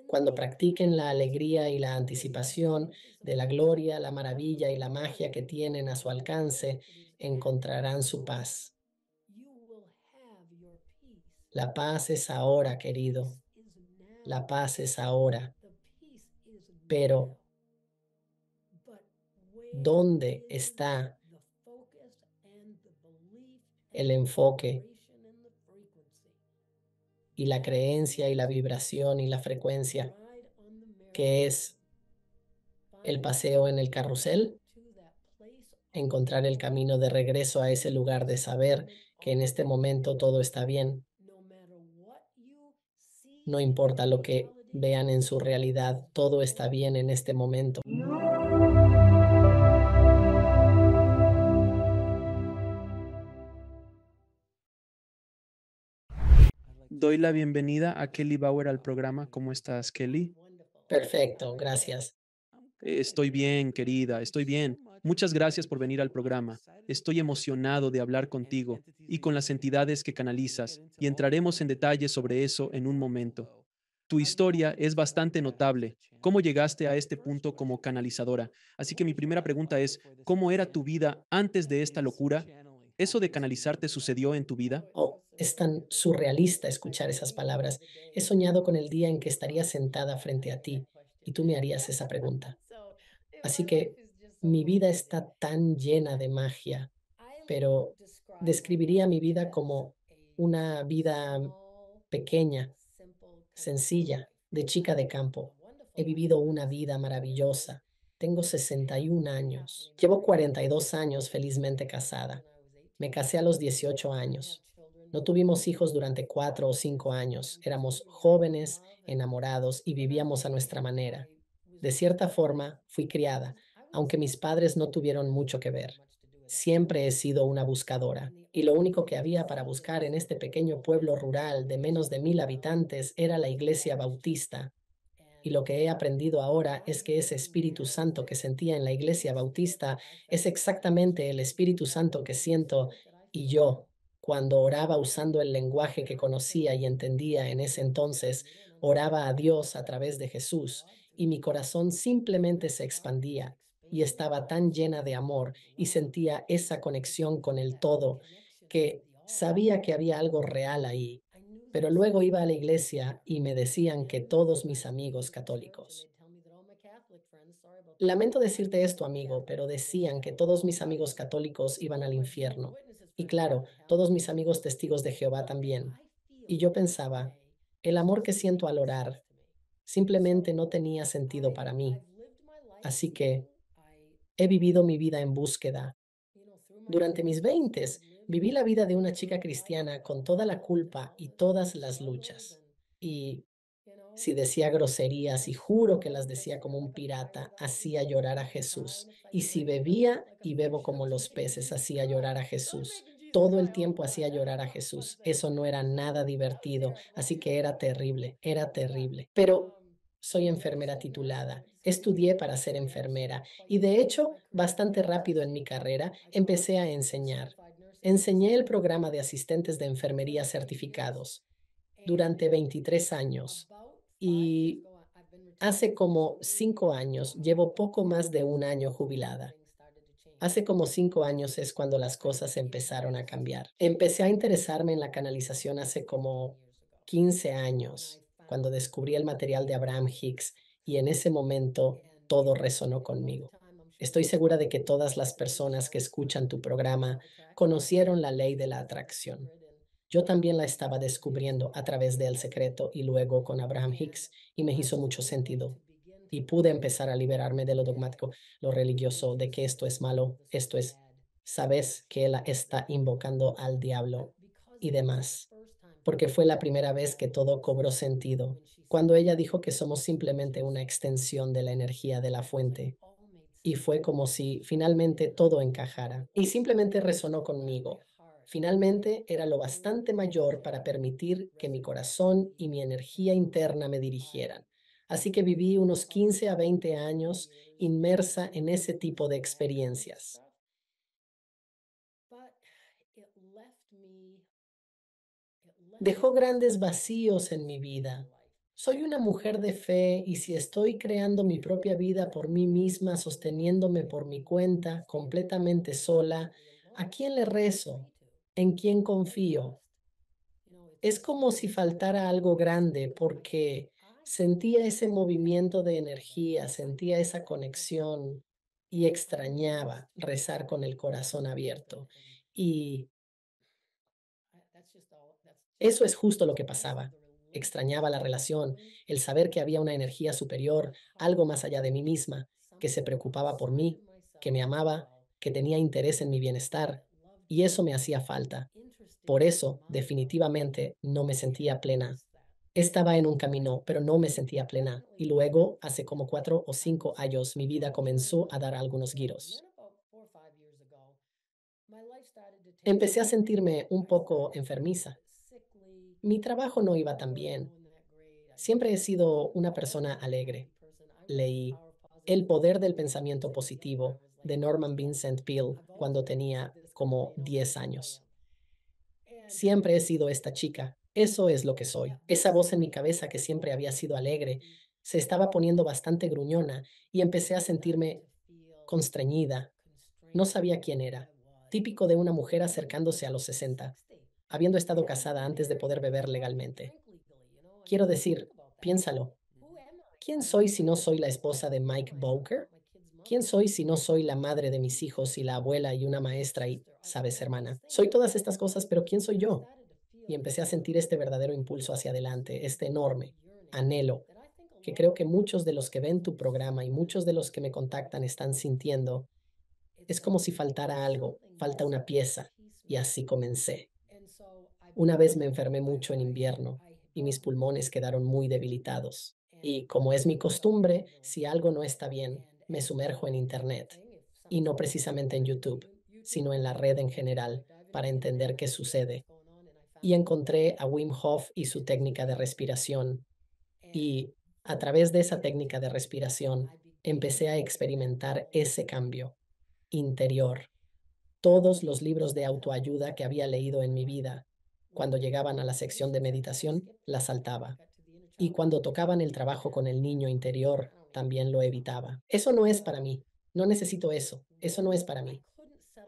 Cuando practiquen la alegría y la anticipación de la gloria, la maravilla y la magia que tienen a su alcance, encontrarán su paz. La paz es ahora, querido. La paz es ahora. Pero, ¿dónde está el enfoque y la creencia y la vibración y la frecuencia que es el paseo en el carrusel? Encontrar el camino de regreso a ese lugar de saber que en este momento todo está bien. No importa lo que vean en su realidad, todo está bien en este momento. Doy la bienvenida a Kelly Bauer al programa. ¿Cómo estás, Kelly? Perfecto, gracias. Estoy bien, querida, estoy bien. Muchas gracias por venir al programa. Estoy emocionado de hablar contigo y con las entidades que canalizas, y entraremos en detalles sobre eso en un momento. Tu historia es bastante notable. ¿Cómo llegaste a este punto como canalizadora? Así que mi primera pregunta es, ¿cómo era tu vida antes de esta locura? ¿Eso de canalizar te sucedió en tu vida? Oh, es tan surrealista escuchar esas palabras. He soñado con el día en que estaría sentada frente a ti y tú me harías esa pregunta. Así que mi vida está tan llena de magia, pero describiría mi vida como una vida pequeña, sencilla, de chica de campo. He vivido una vida maravillosa. Tengo 61 años. Llevo 42 años felizmente casada. Me casé a los 18 años. No tuvimos hijos durante 4 o 5 años. Éramos jóvenes, enamorados y vivíamos a nuestra manera. De cierta forma, fui criada, aunque mis padres no tuvieron mucho que ver. Siempre he sido una buscadora, y lo único que había para buscar en este pequeño pueblo rural de menos de 1000 habitantes era la iglesia bautista. Y lo que he aprendido ahora es que ese Espíritu Santo que sentía en la iglesia bautista es exactamente el Espíritu Santo que siento y yo cuando oraba usando el lenguaje que conocía y entendía en ese entonces, oraba a Dios a través de Jesús y mi corazón simplemente se expandía y estaba tan llena de amor y sentía esa conexión con el todo que sabía que había algo real ahí, pero luego iba a la iglesia y me decían que todos mis amigos católicos. Lamento decirte esto, amigo, pero decían que todos mis amigos católicos iban al infierno. Y claro, todos mis amigos testigos de Jehová también. Y yo pensaba, el amor que siento al orar simplemente no tenía sentido para mí. Así que he vivido mi vida en búsqueda. Durante mis veintes, viví la vida de una chica cristiana con toda la culpa y todas las luchas. Y si decía groserías, y juro que las decía como un pirata, hacía llorar a Jesús. Y si bebía y bebo como los peces, hacía llorar a Jesús. Todo el tiempo hacía llorar a Jesús. Eso no era nada divertido, así que era terrible, era terrible. Pero soy enfermera titulada. Estudié para ser enfermera y de hecho, bastante rápido en mi carrera, empecé a enseñar. Enseñé el programa de asistentes de enfermería certificados durante 23 años y hace como 5 años, llevo poco más de un año jubilada. Hace como 5 años es cuando las cosas empezaron a cambiar. Empecé a interesarme en la canalización hace como 15 años, cuando descubrí el material de Abraham Hicks y en ese momento todo resonó conmigo. Estoy segura de que todas las personas que escuchan tu programa conocieron la ley de la atracción. Yo también la estaba descubriendo a través de El Secreto y luego con Abraham Hicks y me hizo mucho sentido. Y pude empezar a liberarme de lo dogmático, lo religioso, de que esto es malo, esto es, sabes que él está invocando al diablo y demás. Porque fue la primera vez que todo cobró sentido, cuando ella dijo que somos simplemente una extensión de la energía de la fuente. Y fue como si finalmente todo encajara. Y simplemente resonó conmigo. Finalmente era lo bastante mayor para permitir que mi corazón y mi energía interna me dirigieran. Así que viví unos 15 a 20 años inmersa en ese tipo de experiencias. Dejó grandes vacíos en mi vida. Soy una mujer de fe y si estoy creando mi propia vida por mí misma, sosteniéndome por mi cuenta, completamente sola, ¿a quién le rezo? ¿En quién confío? Es como si faltara algo grande porque sentía ese movimiento de energía, sentía esa conexión y extrañaba rezar con el corazón abierto. Y eso es justo lo que pasaba. Extrañaba la relación, el saber que había una energía superior, algo más allá de mí misma, que se preocupaba por mí, que me amaba, que tenía interés en mi bienestar, y eso me hacía falta. Por eso, definitivamente, no me sentía plena. Estaba en un camino, pero no me sentía plena. Y luego, hace como 4 o 5 años, mi vida comenzó a dar algunos giros. Empecé a sentirme un poco enfermiza. Mi trabajo no iba tan bien. Siempre he sido una persona alegre. Leí El poder del pensamiento positivo de Norman Vincent Peale cuando tenía como 10 años. Siempre he sido esta chica. Eso es lo que soy. Esa voz en mi cabeza que siempre había sido alegre se estaba poniendo bastante gruñona y empecé a sentirme constreñida. No sabía quién era. Típico de una mujer acercándose a los 60, habiendo estado casada antes de poder beber legalmente. Quiero decir, piénsalo. ¿Quién soy si no soy la esposa de Mike Bowker? ¿Quién soy si no soy la madre de mis hijos y la abuela y una maestra y, sabes, hermana? Soy todas estas cosas, pero ¿quién soy yo? Y empecé a sentir este verdadero impulso hacia adelante, este enorme anhelo, que creo que muchos de los que ven tu programa y muchos de los que me contactan están sintiendo. Es como si faltara algo, falta una pieza. Y así comencé. Una vez me enfermé mucho en invierno y mis pulmones quedaron muy debilitados. Y como es mi costumbre, si algo no está bien, me sumerjo en Internet. Y no precisamente en YouTube, sino en la red en general, para entender qué sucede. Y encontré a Wim Hof y su técnica de respiración. Y a través de esa técnica de respiración, empecé a experimentar ese cambio interior. Todos los libros de autoayuda que había leído en mi vida, cuando llegaban a la sección de meditación, la saltaba. Y cuando tocaban el trabajo con el niño interior, también lo evitaba. Eso no es para mí. No necesito eso. Eso no es para mí.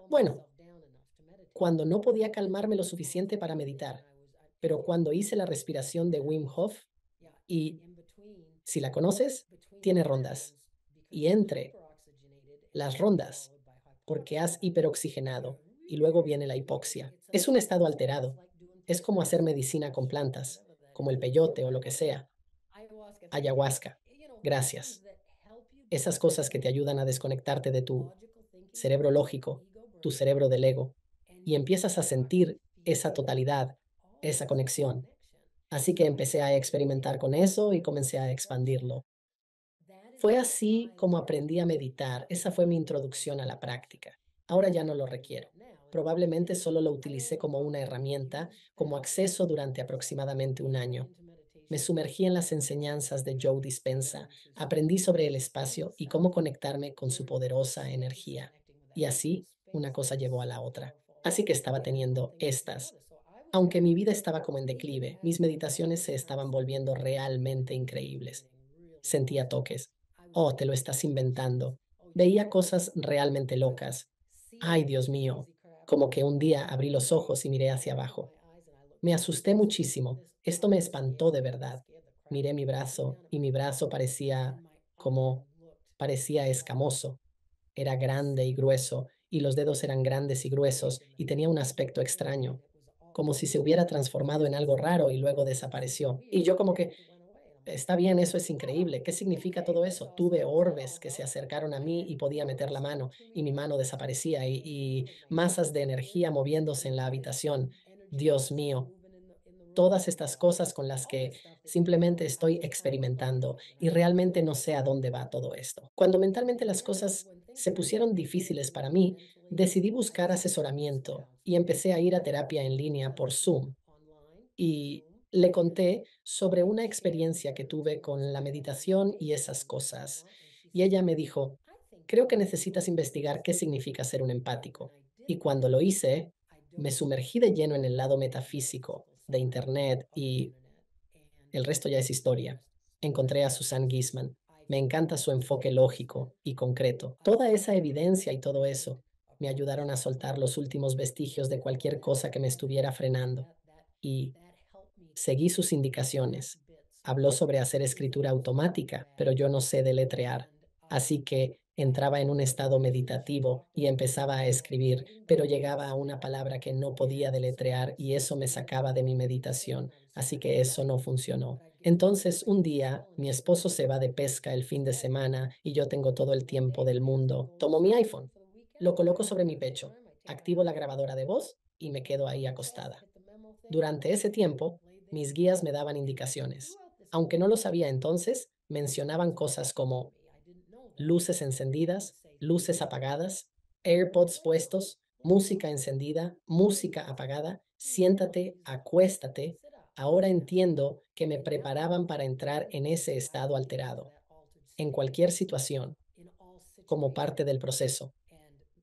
Bueno, cuando no podía calmarme lo suficiente para meditar, pero cuando hice la respiración de Wim Hof, y si la conoces, tiene rondas. Y entre las rondas, porque has hiperoxigenado y luego viene la hipoxia. Es un estado alterado. Es como hacer medicina con plantas, como el peyote o lo que sea. Ayahuasca. Gracias. Esas cosas que te ayudan a desconectarte de tu cerebro lógico, tu cerebro del ego, y empiezas a sentir esa totalidad, esa conexión. Así que empecé a experimentar con eso y comencé a expandirlo. Fue así como aprendí a meditar. Esa fue mi introducción a la práctica. Ahora ya no lo requiero. Probablemente solo lo utilicé como una herramienta, como acceso durante aproximadamente un año. Me sumergí en las enseñanzas de Joe Dispenza, aprendí sobre el espacio y cómo conectarme con su poderosa energía. Y así, una cosa llevó a la otra. Así que estaba teniendo estas. Aunque mi vida estaba como en declive, mis meditaciones se estaban volviendo realmente increíbles. Sentía toques. Oh, te lo estás inventando. Veía cosas realmente locas. Ay, Dios mío. Como que un día abrí los ojos y miré hacia abajo. Me asusté muchísimo. Esto me espantó de verdad. Miré mi brazo y mi brazo parecía escamoso. Era grande y grueso y los dedos eran grandes y gruesos y tenía un aspecto extraño, como si se hubiera transformado en algo raro y luego desapareció. Y yo como que está bien, eso es increíble. ¿Qué significa todo eso? Tuve orbes que se acercaron a mí y podía meter la mano y mi mano desaparecía y masas de energía moviéndose en la habitación. Dios mío, todas estas cosas con las que simplemente estoy experimentando y realmente no sé a dónde va todo esto. Cuando mentalmente las cosas se pusieron difíciles para mí, decidí buscar asesoramiento y empecé a ir a terapia en línea por Zoom y le conté sobre una experiencia que tuve con la meditación y esas cosas. Y ella me dijo, creo que necesitas investigar qué significa ser un empático. Y cuando lo hice, me sumergí de lleno en el lado metafísico de Internet y El resto ya es historia. Encontré a Susan Gisman. Me encanta su enfoque lógico y concreto. Toda esa evidencia y todo eso me ayudaron a soltar los últimos vestigios de cualquier cosa que me estuviera frenando. Y seguí sus indicaciones. Habló sobre hacer escritura automática, pero yo no sé deletrear. Así que entraba en un estado meditativo y empezaba a escribir, pero llegaba a una palabra que no podía deletrear y eso me sacaba de mi meditación. Así que eso no funcionó. Entonces, un día, mi esposo se va de pesca el fin de semana y yo tengo todo el tiempo del mundo. Tomo mi iPhone, lo coloco sobre mi pecho, activo la grabadora de voz y me quedo ahí acostada. Durante ese tiempo, mis guías me daban indicaciones. Aunque no lo sabía entonces, mencionaban cosas como luces encendidas, luces apagadas, AirPods puestos, música encendida, música apagada, siéntate, acuéstate. Ahora entiendo que me preparaban para entrar en ese estado alterado, en cualquier situación, como parte del proceso.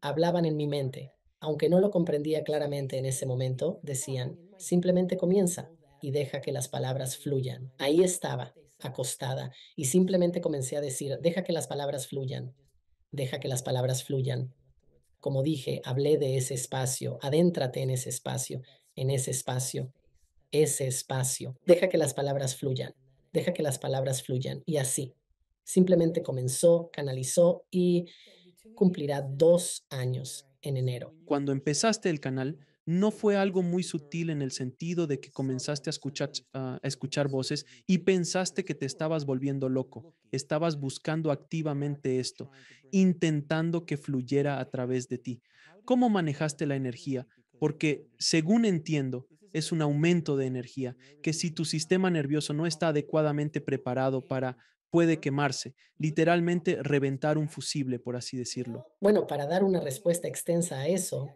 Hablaban en mi mente. Aunque no lo comprendía claramente en ese momento, decían, simplemente comienza y deja que las palabras fluyan. Ahí estaba, acostada, y simplemente comencé a decir, deja que las palabras fluyan, deja que las palabras fluyan. Como dije, hablé de ese espacio, adéntrate en ese espacio, ese espacio. Deja que las palabras fluyan, deja que las palabras fluyan. Y así, simplemente comenzó, canalizó y cumplirá 2 años en enero. Cuando empezaste el canal, no fue algo muy sutil en el sentido de que comenzaste a escuchar voces y pensaste que te estabas volviendo loco. Estabas buscando activamente esto, intentando que fluyera a través de ti. ¿Cómo manejaste la energía? Porque, según entiendo, es un aumento de energía que si tu sistema nervioso no está adecuadamente preparado para, puede quemarse, literalmente reventar un fusible, por así decirlo. Bueno, para dar una respuesta extensa a eso,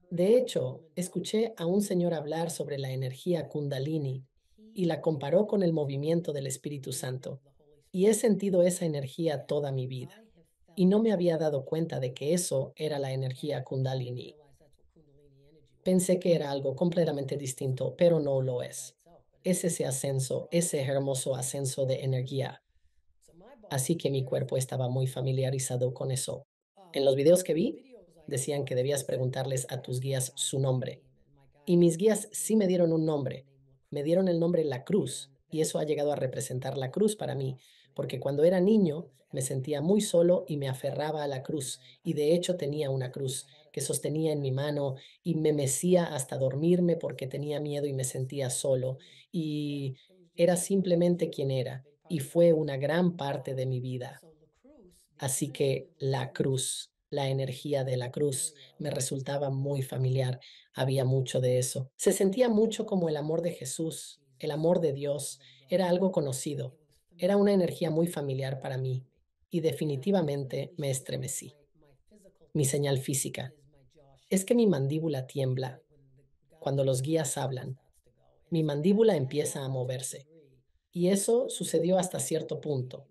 de hecho, escuché a un señor hablar sobre la energía Kundalini y la comparó con el movimiento del Espíritu Santo. Y he sentido esa energía toda mi vida. Y no me había dado cuenta de que eso era la energía Kundalini. Pensé que era algo completamente distinto, pero no lo es. Es ese ascenso, ese hermoso ascenso de energía. Así que mi cuerpo estaba muy familiarizado con eso. En los videos que vi, decían que debías preguntarles a tus guías su nombre. Y mis guías sí me dieron un nombre. Me dieron el nombre La Cruz, y eso ha llegado a representar la cruz para mí, porque cuando era niño me sentía muy solo y me aferraba a la cruz, y de hecho tenía una cruz que sostenía en mi mano y me mecía hasta dormirme porque tenía miedo y me sentía solo, y era simplemente quien era, y fue una gran parte de mi vida. Así que la cruz, la energía de la cruz, me resultaba muy familiar. Había mucho de eso. Se sentía mucho como el amor de Jesús, el amor de Dios. Era algo conocido. Era una energía muy familiar para mí. Y definitivamente me estremecí. Mi señal física es que mi mandíbula tiembla cuando los guías hablan. Mi mandíbula empieza a moverse. Y eso sucedió hasta cierto punto.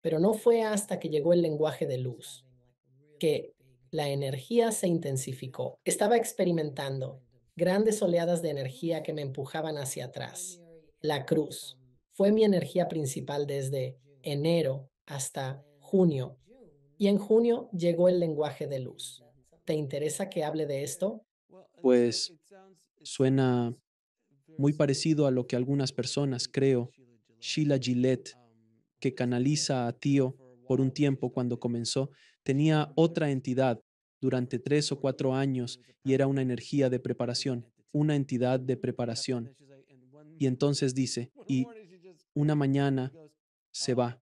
Pero no fue hasta que llegó el lenguaje de luz que la energía se intensificó. Estaba experimentando grandes oleadas de energía que me empujaban hacia atrás. La cruz fue mi energía principal desde enero hasta junio. Y en junio llegó el lenguaje de luz. ¿Te interesa que hable de esto? Pues suena muy parecido a lo que algunas personas, creo, Sheila Gillette, que canaliza a Tío por un tiempo cuando comenzó, tenía otra entidad durante 3 o 4 años y era una energía de preparación, una entidad de preparación. Y entonces dice, y una mañana se va.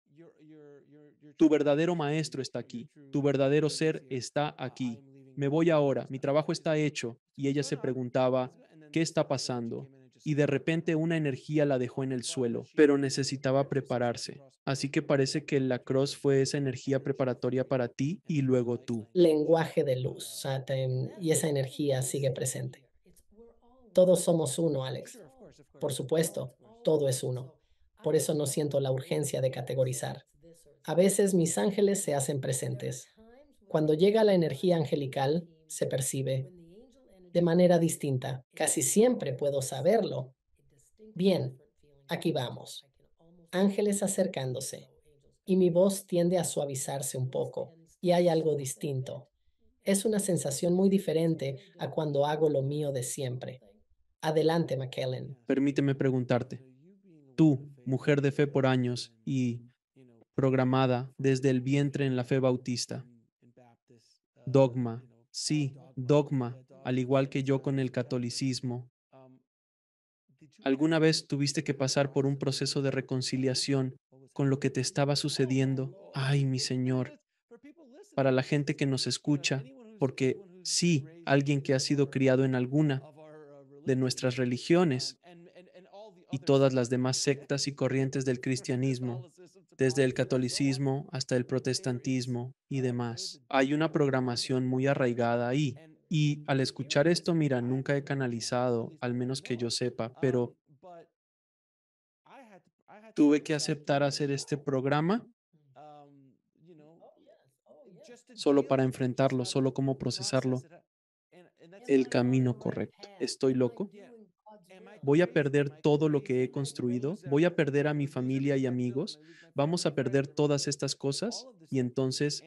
Tu verdadero maestro está aquí, tu verdadero ser está aquí. Me voy ahora, mi trabajo está hecho. Y ella se preguntaba, ¿qué está pasando? Y de repente una energía la dejó en el suelo, pero necesitaba prepararse. Así que parece que la cross fue esa energía preparatoria para ti y luego tú. Lenguaje de luz, y esa energía sigue presente. Todos somos uno, Alex. Por supuesto, todo es uno. Por eso no siento la urgencia de categorizar. A veces mis ángeles se hacen presentes. Cuando llega la energía angelical, se percibe de manera distinta. Casi siempre puedo saberlo. Bien, Aquí vamos. Ángeles acercándose. Y mi voz tiende a suavizarse un poco. Y hay algo distinto. Es una sensación muy diferente a cuando hago lo mío de siempre. Adelante, McKellen. Permíteme preguntarte, tú, mujer de fe por años y programada desde el vientre en la fe bautista, dogma, sí, dogma, al igual que yo con el catolicismo, ¿alguna vez tuviste que pasar por un proceso de reconciliación con lo que te estaba sucediendo? Ay, mi Señor, para la gente que nos escucha, porque sí, alguien que ha sido criado en alguna de nuestras religiones y todas las demás sectas y corrientes del cristianismo, desde el catolicismo hasta el protestantismo y demás. Hay una programación muy arraigada ahí. Y al escuchar esto, mira, nunca he canalizado, al menos que yo sepa, pero tuve que aceptar hacer este programa solo para enfrentarlo, solo como procesarlo el camino correcto. ¿Estoy loco? Voy a perder todo lo que he construido, voy a perder a mi familia y amigos, vamos a perder todas estas cosas y entonces,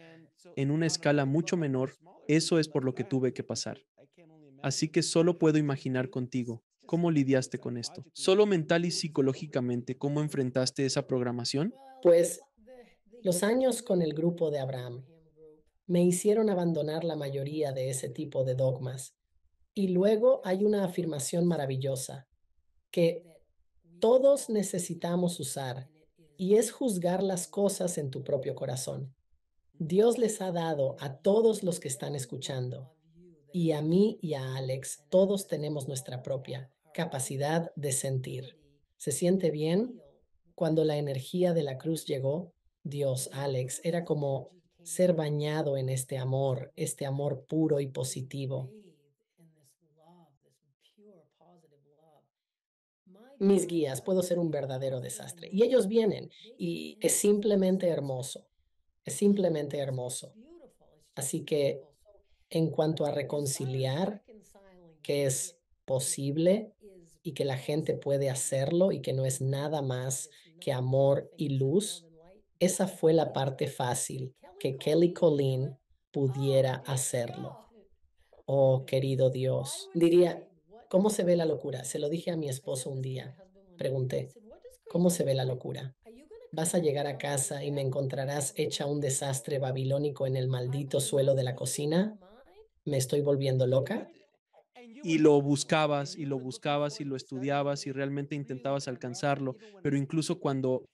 en una escala mucho menor, eso es por lo que tuve que pasar. Así que solo puedo imaginar contigo. ¿Cómo lidiaste con esto? Solo mental y psicológicamente, ¿cómo enfrentaste esa programación? Pues los años con el grupo de Abraham me hicieron abandonar la mayoría de ese tipo de dogmas. Y luego hay una afirmación maravillosa que todos necesitamos usar y es juzgar las cosas en tu propio corazón. Dios les ha dado a todos los que están escuchando y a mí y a Alex, todos tenemos nuestra propia capacidad de sentir. ¿Se siente bien? Cuando la energía de la cruz llegó, Dios, Alex, era como ser bañado en este amor puro y positivo. Mis guías, puedo ser un verdadero desastre. Y ellos vienen y es simplemente hermoso, es simplemente hermoso. Así que en cuanto a reconciliar, que es posible y que la gente puede hacerlo y que no es nada más que amor y luz, esa fue la parte fácil, que Kelly Colleen pudiera hacerlo. Oh, querido Dios. Diría, ¿cómo se ve la locura? Se lo dije a mi esposo un día. Pregunté, ¿cómo se ve la locura? Vas a llegar a casa y me encontrarás hecha un desastre babilónico en el maldito suelo de la cocina. ¿Me estoy volviendo loca? Y lo buscabas y lo buscabas y lo estudiabas y realmente intentabas alcanzarlo, pero incluso cuando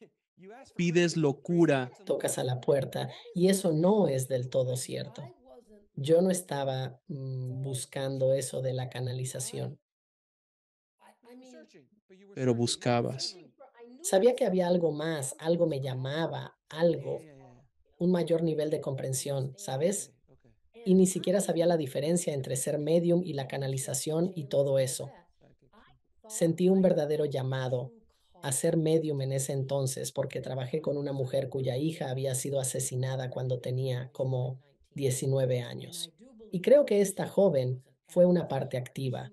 pides locura, Tocas a la puerta y eso no es del todo cierto. Yo no estaba buscando eso de la canalización. pero buscabas. Sabía que había algo más, algo me llamaba, algo, un mayor nivel de comprensión, ¿sabes? Y ni siquiera sabía la diferencia entre ser medium y la canalización y todo eso. Sentí un verdadero llamado a ser medium en ese entonces porque trabajé con una mujer cuya hija había sido asesinada cuando tenía como 19 años. Y creo que esta joven fue una parte activa.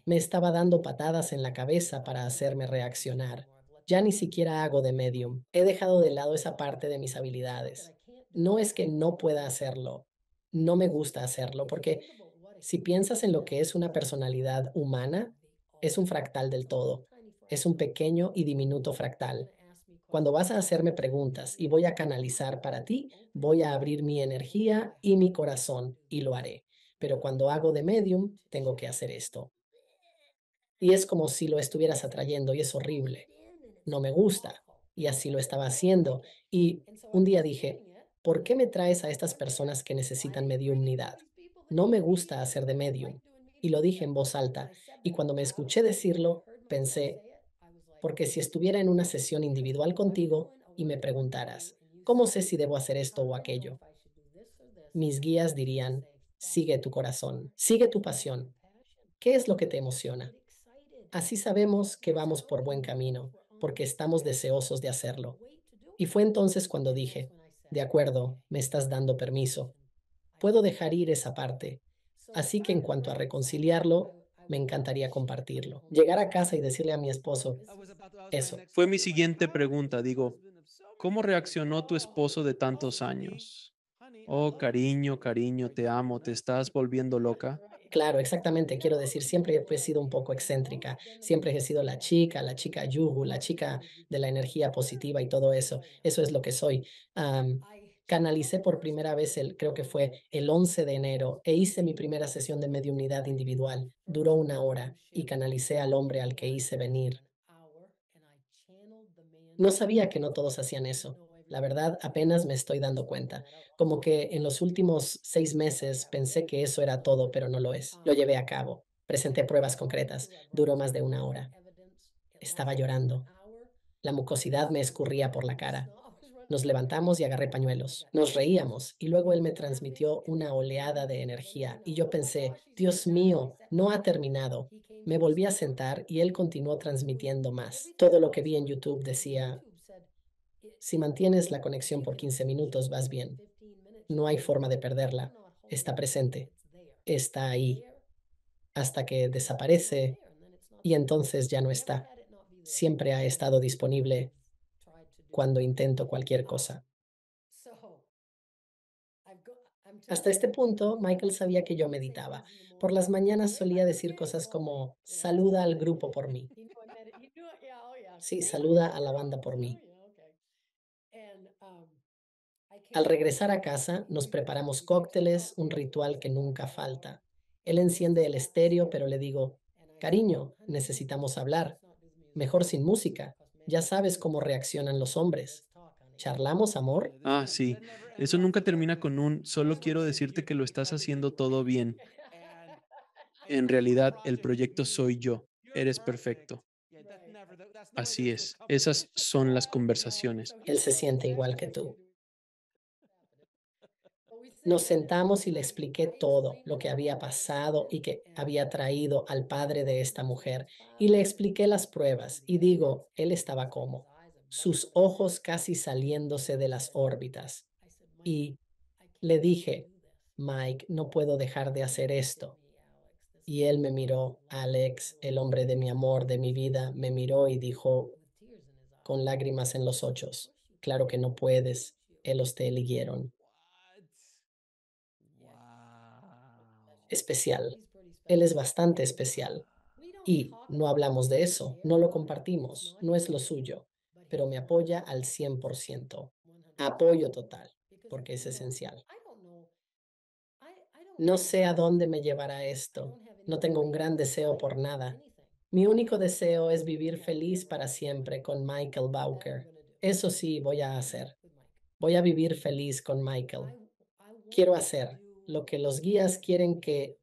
Me estaba dando patadas en la cabeza para hacerme reaccionar. Ya ni siquiera hago de medium. He dejado de lado esa parte de mis habilidades. No es que no pueda hacerlo. No me gusta hacerlo porque si piensas en lo que es una personalidad humana, es un fractal del todo. Es un pequeño y diminuto fractal. Cuando vas a hacerme preguntas y voy a canalizar para ti, voy a abrir mi energía y mi corazón y lo haré. Pero cuando hago de medium, tengo que hacer esto. Y es como si lo estuvieras atrayendo y es horrible. No me gusta. Y así lo estaba haciendo. Y un día dije, ¿por qué me traes a estas personas que necesitan mediumnidad? No me gusta hacer de medium. Y lo dije en voz alta. Y cuando me escuché decirlo, pensé, porque si estuviera en una sesión individual contigo y me preguntaras, ¿cómo sé si debo hacer esto o aquello? Mis guías dirían, sigue tu corazón, sigue tu pasión. ¿Qué es lo que te emociona? Así sabemos que vamos por buen camino, porque estamos deseosos de hacerlo. Y fue entonces cuando dije, de acuerdo, me estás dando permiso. Puedo dejar ir esa parte. Así que en cuanto a reconciliarlo, Me encantaría compartirlo. Llegar a casa y decirle a mi esposo eso. Fue mi siguiente pregunta. Digo, ¿cómo reaccionó tu esposo de tantos años? Oh, cariño, cariño, te amo, ¿te estás volviendo loca? Claro, exactamente. Quiero decir, siempre he sido un poco excéntrica. Siempre he sido la chica yugu, la chica de la energía positiva y todo eso. Eso es lo que soy. Canalicé por primera vez, creo que fue el 11 de enero, e hice mi primera sesión de mediunidad individual. Duró una hora y canalicé al hombre al que hice venir. No sabía que no todos hacían eso. La verdad, apenas me estoy dando cuenta. Como que en los últimos 6 meses pensé que eso era todo, pero no lo es. Lo llevé a cabo. Presenté pruebas concretas. Duró más de una hora. Estaba llorando. La mucosidad me escurría por la cara. Nos levantamos y agarré pañuelos. Nos reíamos y luego él me transmitió una oleada de energía y yo pensé, Dios mío, no ha terminado. Me volví a sentar y él continuó transmitiendo más. Todo lo que vi en YouTube decía, si mantienes la conexión por 15 minutos, vas bien. No hay forma de perderla. Está presente. Está ahí. Hasta que desaparece y entonces ya no está. Siempre ha estado disponible cuando intento cualquier cosa. Hasta este punto, Michael sabía que yo meditaba. Por las mañanas solía decir cosas como, saluda al grupo por mí. Sí, saluda a la banda por mí. Al regresar a casa, nos preparamos cócteles, un ritual que nunca falta. Él enciende el estéreo, pero le digo, cariño, necesitamos hablar. Mejor sin música. Ya sabes cómo reaccionan los hombres. ¿Charlamos, amor? Ah, sí. Eso nunca termina con un solo quiero decirte que lo estás haciendo todo bien. En realidad, el proyecto soy yo. Eres perfecto. Así es. Esas son las conversaciones. Él se siente igual que tú. Nos sentamos y le expliqué todo lo que había pasado y que había traído al padre de esta mujer. Y le expliqué las pruebas. Y digo, él estaba como, sus ojos casi saliéndose de las órbitas. Y le dije, Mike, no puedo dejar de hacer esto. Y él me miró, Alex, el hombre de mi amor, de mi vida, me miró y dijo, con lágrimas en los ojos, claro que no puedes, ellos te eligieron. Especial. Él es bastante especial. Y no hablamos de eso, no lo compartimos, no es lo suyo, pero me apoya al 100%. Apoyo total, porque es esencial. No sé a dónde me llevará esto. No tengo un gran deseo por nada. Mi único deseo es vivir feliz para siempre con Michael Bowker. Eso sí voy a hacer. Voy a vivir feliz con Michael. Quiero hacer lo que los guías quieren que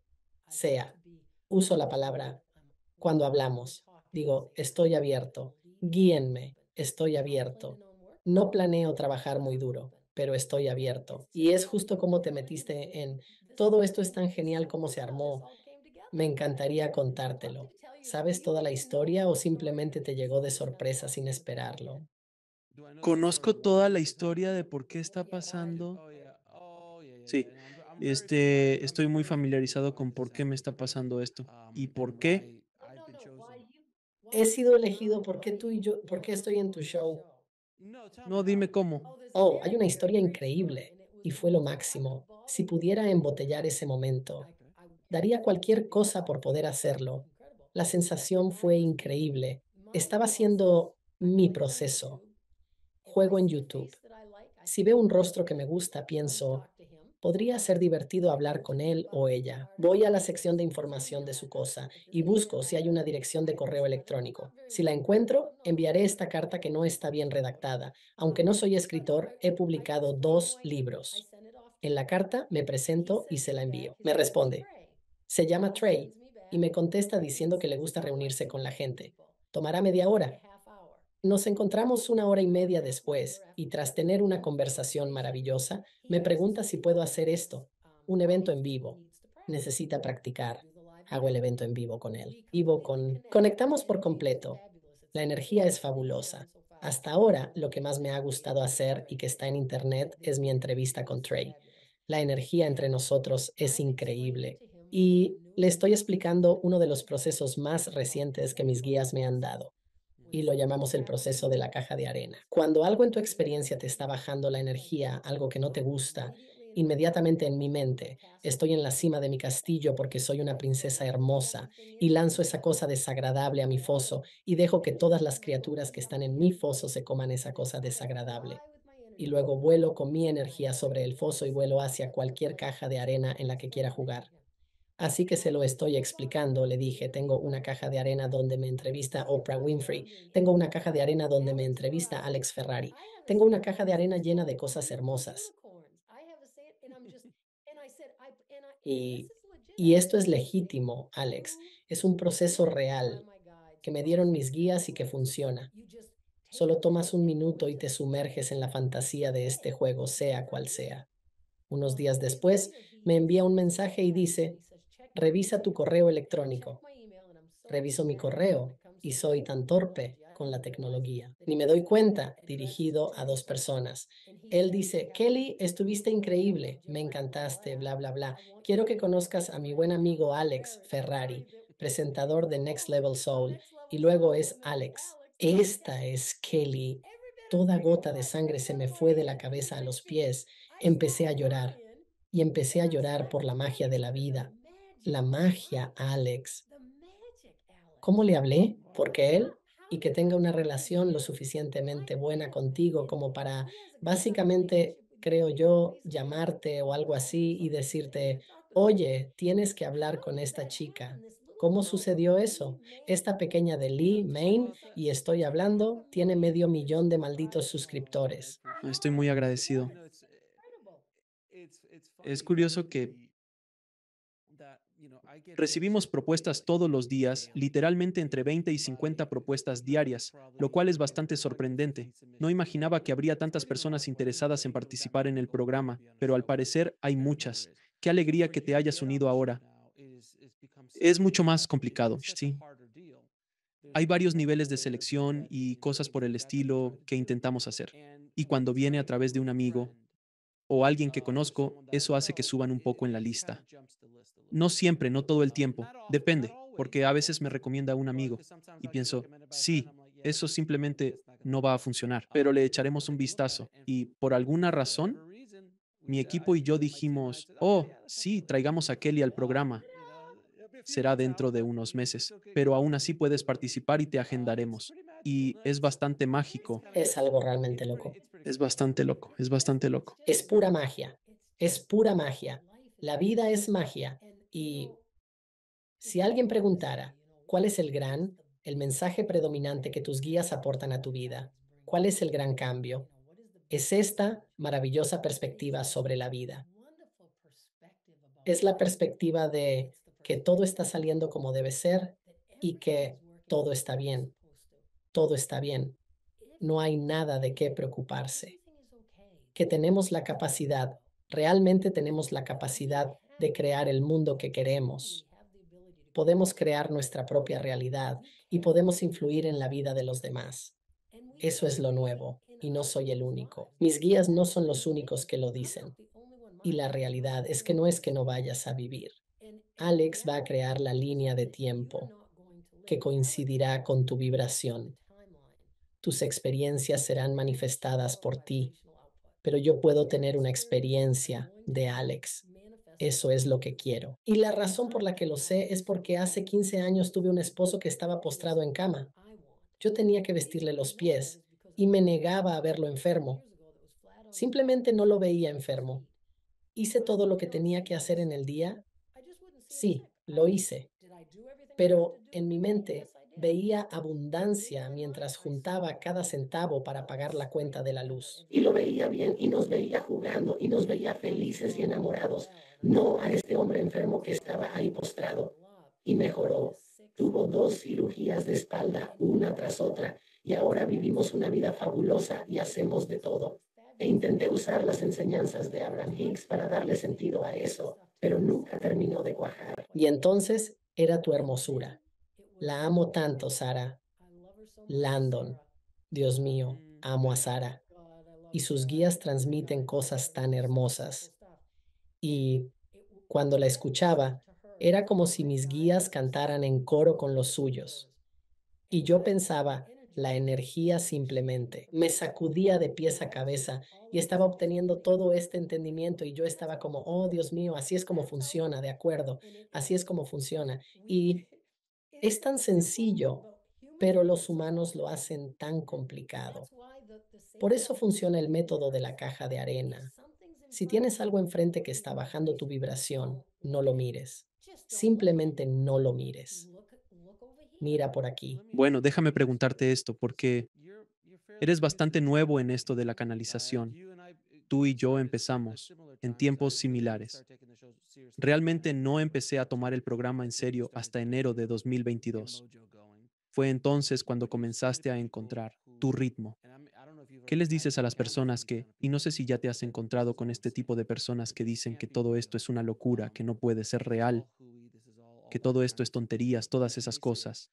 sea. Uso la palabra cuando hablamos. Digo, estoy abierto. Guíenme. Estoy abierto. No planeo trabajar muy duro, pero estoy abierto. Y es justo como te metiste en todo esto es tan genial como se armó. Me encantaría contártelo. ¿Sabes toda la historia o simplemente te llegó de sorpresa sin esperarlo? Conozco toda la historia de por qué está pasando. Sí, estoy muy familiarizado con por qué me está pasando esto y por qué. He sido elegido porque tú y yo, porque estoy en tu show. No, dime cómo. Oh, hay una historia increíble y fue lo máximo. Si pudiera embotellar ese momento, daría cualquier cosa por poder hacerlo. La sensación fue increíble. Estaba haciendo mi proceso. Juego en YouTube. Si veo un rostro que me gusta, pienso, podría ser divertido hablar con él o ella. Voy a la sección de información de su cosa y busco si hay una dirección de correo electrónico. Si la encuentro, enviaré esta carta que no está bien redactada. Aunque no soy escritor, he publicado 2 libros. En la carta me presento y se la envío. Me responde, se llama Trey y me contesta diciendo que le gusta reunirse con la gente. Tomará media hora. Nos encontramos una hora y media después y tras tener una conversación maravillosa, me pregunta si puedo hacer esto, un evento en vivo. Necesita practicar. Hago el evento en vivo con él. Conectamos por completo. La energía es fabulosa. Hasta ahora, lo que más me ha gustado hacer y que está en internet es mi entrevista con Trey. La energía entre nosotros es increíble. y le estoy explicando uno de los procesos más recientes que mis guías me han dado, y lo llamamos el proceso de la caja de arena. Cuando algo en tu experiencia te está bajando la energía, algo que no te gusta, inmediatamente en mi mente estoy en la cima de mi castillo porque soy una princesa hermosa y lanzo esa cosa desagradable a mi foso y dejo que todas las criaturas que están en mi foso se coman esa cosa desagradable. Y luego vuelo con mi energía sobre el foso y vuelo hacia cualquier caja de arena en la que quiera jugar. Así que se lo estoy explicando, le dije, tengo una caja de arena donde me entrevista Oprah Winfrey, tengo una caja de arena donde me entrevista Alex Ferrari, tengo una caja de arena llena de cosas hermosas. Y, y esto es legítimo, Alex, es un proceso real que me dieron mis guías y que funciona. Solo tomas un minuto y te sumerges en la fantasía de este juego, sea cual sea. Unos días después, me envía un mensaje y dice, revisa tu correo electrónico. Reviso mi correo y soy tan torpe con la tecnología. Ni me doy cuenta, dirigido a dos personas. Él dice, Kelly, estuviste increíble, me encantaste, bla, bla, bla. Quiero que conozcas a mi buen amigo Alex Ferrari, presentador de Next Level Soul. Y luego es Alex. Esta es Kelly. Toda gota de sangre se me fue de la cabeza a los pies. Empecé a llorar. Y empecé a llorar por la magia de la vida. La magia, Alex. ¿Cómo le hablé? Porque él y que tenga una relación lo suficientemente buena contigo como para, básicamente, creo yo, llamarte o algo así y decirte, oye, tienes que hablar con esta chica. ¿Cómo sucedió eso? Esta pequeña de Lee, Maine, y estoy hablando, tiene 500,000 de malditos suscriptores. Estoy muy agradecido. Es curioso que recibimos propuestas todos los días, literalmente entre 20 y 50 propuestas diarias, lo cual es bastante sorprendente. No imaginaba que habría tantas personas interesadas en participar en el programa, pero al parecer hay muchas. Qué alegría que te hayas unido ahora. Es mucho más complicado, sí. Hay varios niveles de selección y cosas por el estilo que intentamos hacer. Y cuando viene a través de un amigo o alguien que conozco, eso hace que suban un poco en la lista. No siempre, no todo el tiempo. Depende, porque a veces me recomienda un amigo y pienso, sí, eso simplemente no va a funcionar, pero le echaremos un vistazo. Y por alguna razón, mi equipo y yo dijimos, oh, sí, traigamos a Kelly al programa. Será dentro de unos meses, pero aún así puedes participar y te agendaremos. Y es bastante mágico, Es algo realmente loco. es bastante loco, es bastante loco. Es pura magia. Es pura magia. La vida es magia. Y si alguien preguntara, ¿cuál es el mensaje predominante que tus guías aportan a tu vida? ¿Cuál es el gran cambio? Es esta maravillosa perspectiva sobre la vida. Es la perspectiva de que todo está saliendo como debe ser y que todo está bien. Todo está bien. No hay nada de qué preocuparse. Que tenemos la capacidad, realmente tenemos la capacidad de crear el mundo que queremos. Podemos crear nuestra propia realidad y podemos influir en la vida de los demás. Eso es lo nuevo y no soy el único. Mis guías no son los únicos que lo dicen. Y la realidad es que no vayas a vivir. Alex va a crear la línea de tiempo que coincidirá con tu vibración. Tus experiencias serán manifestadas por ti, pero yo puedo tener una experiencia de Alex. Eso es lo que quiero. Y la razón por la que lo sé es porque hace 15 años tuve un esposo que estaba postrado en cama. Yo tenía que vestirle los pies y me negaba a verlo enfermo. Simplemente no lo veía enfermo. ¿Hice todo lo que tenía que hacer en el día? Sí, lo hice. Pero en mi mente veía abundancia mientras juntaba cada centavo para pagar la cuenta de la luz. Y lo veía bien y nos veía jugando y nos veía felices y enamorados. No a este hombre enfermo que estaba ahí postrado. Y mejoró. Tuvo 2 cirugías de espalda, una tras otra, y ahora vivimos una vida fabulosa y hacemos de todo. E intenté usar las enseñanzas de Abraham Hicks para darle sentido a eso, pero nunca terminó de cuajar. Y entonces era tu hermosura. La amo tanto, Sara. Landon. Dios mío, amo a Sara. Y sus guías transmiten cosas tan hermosas. Y cuando la escuchaba, Era como si mis guías cantaran en coro con los suyos. Y yo pensaba, la energía simplemente me sacudía de pies a cabeza y estaba obteniendo todo este entendimiento y yo estaba como, oh Dios mío, así es como funciona, de acuerdo, así es como funciona. Y es tan sencillo, pero los humanos lo hacen tan complicado. Por eso funciona el método de la caja de arena. Si tienes algo enfrente que está bajando tu vibración, no lo mires. Simplemente no lo mires. Mira por aquí. Bueno, déjame preguntarte esto, porque eres bastante nuevo en esto de la canalización. Tú y yo empezamos en tiempos similares. Realmente no empecé a tomar el programa en serio hasta enero de 2022. Fue entonces cuando comenzaste a encontrar tu ritmo. ¿Qué les dices a las personas que, y no sé si ya te has encontrado con este tipo de personas que dicen que todo esto es una locura, que no puede ser real, que todo esto es tonterías, todas esas cosas?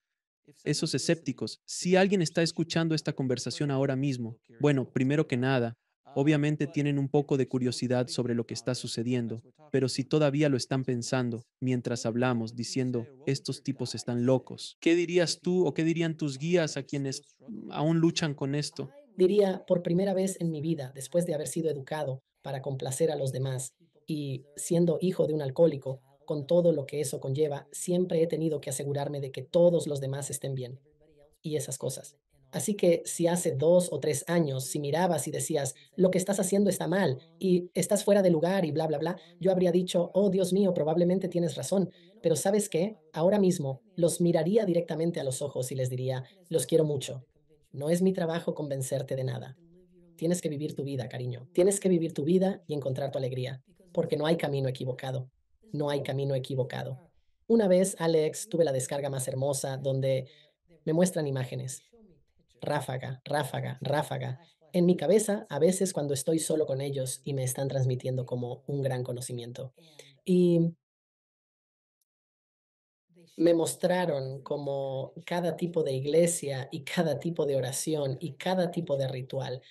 Esos escépticos, si alguien está escuchando esta conversación ahora mismo, bueno, primero que nada, obviamente tienen un poco de curiosidad sobre lo que está sucediendo, pero si todavía lo están pensando mientras hablamos, diciendo, estos tipos están locos, ¿qué dirías tú o qué dirían tus guías a quienes aún luchan con esto? Diría, por primera vez en mi vida, después de haber sido educado para complacer a los demás y siendo hijo de un alcohólico, con todo lo que eso conlleva, siempre he tenido que asegurarme de que todos los demás estén bien y esas cosas. Así que si hace 2 o 3 años, si mirabas y decías, lo que estás haciendo está mal y estás fuera de lugar y bla, bla, bla, yo habría dicho, oh Dios mío, probablemente tienes razón. Pero ¿sabes qué? Ahora mismo los miraría directamente a los ojos y les diría, los quiero mucho. No es mi trabajo convencerte de nada. Tienes que vivir tu vida, cariño. Tienes que vivir tu vida y encontrar tu alegría, porque no hay camino equivocado. No hay camino equivocado. Una vez, Alex, tuve la descarga más hermosa donde me muestran imágenes ráfaga, ráfaga, ráfaga. En mi cabeza, a veces cuando estoy solo con ellos y me están transmitiendo como un gran conocimiento. Y me mostraron como cada tipo de iglesia y cada tipo de oración y cada tipo de ritual,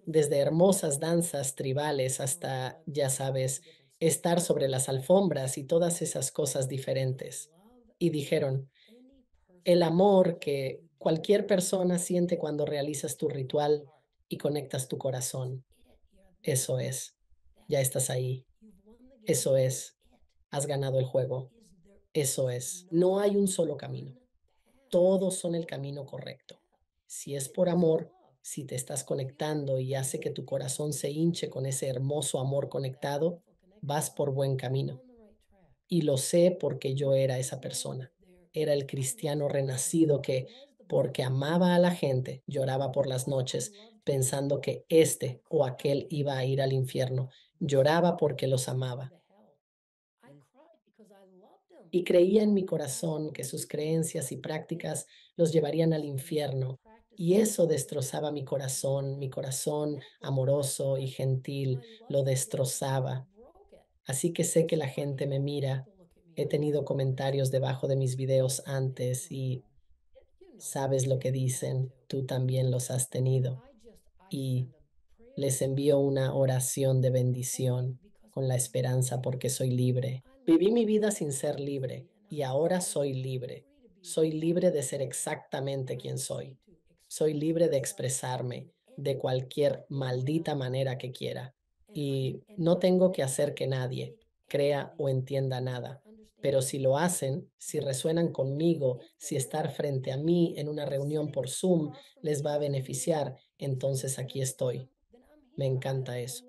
desde hermosas danzas tribales hasta, ya sabes, estar sobre las alfombras y todas esas cosas diferentes. Y dijeron, el amor que cualquier persona siente cuando realizas tu ritual y conectas tu corazón. Eso es. Ya estás ahí. Eso es. Has ganado el juego. Eso es. No hay un solo camino. Todos son el camino correcto. Si es por amor, si te estás conectando y hace que tu corazón se hinche con ese hermoso amor conectado, vas por buen camino. Y lo sé porque yo era esa persona. Era el cristiano renacido que, porque amaba a la gente, lloraba por las noches pensando que este o aquel iba a ir al infierno. Lloraba porque los amaba. Y creía en mi corazón que sus creencias y prácticas los llevarían al infierno. Y eso destrozaba mi corazón amoroso y gentil lo destrozaba. Así que sé que la gente me mira. He tenido comentarios debajo de mis videos antes y sabes lo que dicen, tú también los has tenido. Y les envío una oración de bendición con la esperanza porque soy libre. Viví mi vida sin ser libre y ahora soy libre. Soy libre de ser exactamente quien soy. Soy libre de expresarme de cualquier maldita manera que quiera. Y no tengo que hacer que nadie crea o entienda nada. Pero si lo hacen, si resuenan conmigo, si estar frente a mí en una reunión por Zoom les va a beneficiar, entonces aquí estoy. Me encanta eso.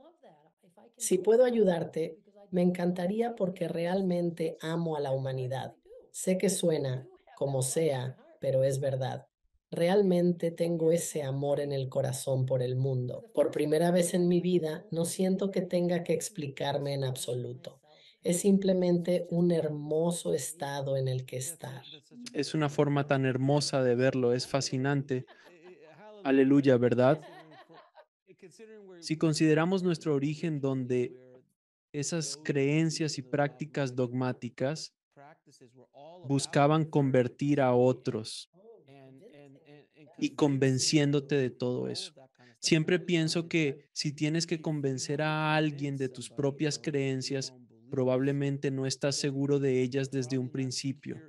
Si puedo ayudarte, me encantaría porque realmente amo a la humanidad. Sé que suena como sea, pero es verdad. Realmente tengo ese amor en el corazón por el mundo. Por primera vez en mi vida, no siento que tenga que explicarme en absoluto. Es simplemente un hermoso estado en el que estar. Es una forma tan hermosa de verlo, es fascinante. Aleluya, ¿verdad? Si consideramos nuestro origen donde esas creencias y prácticas dogmáticas buscaban convertir a otros y convenciéndote de todo eso. Siempre pienso que si tienes que convencer a alguien de tus propias creencias, Probablemente no estás seguro de ellas desde un principio,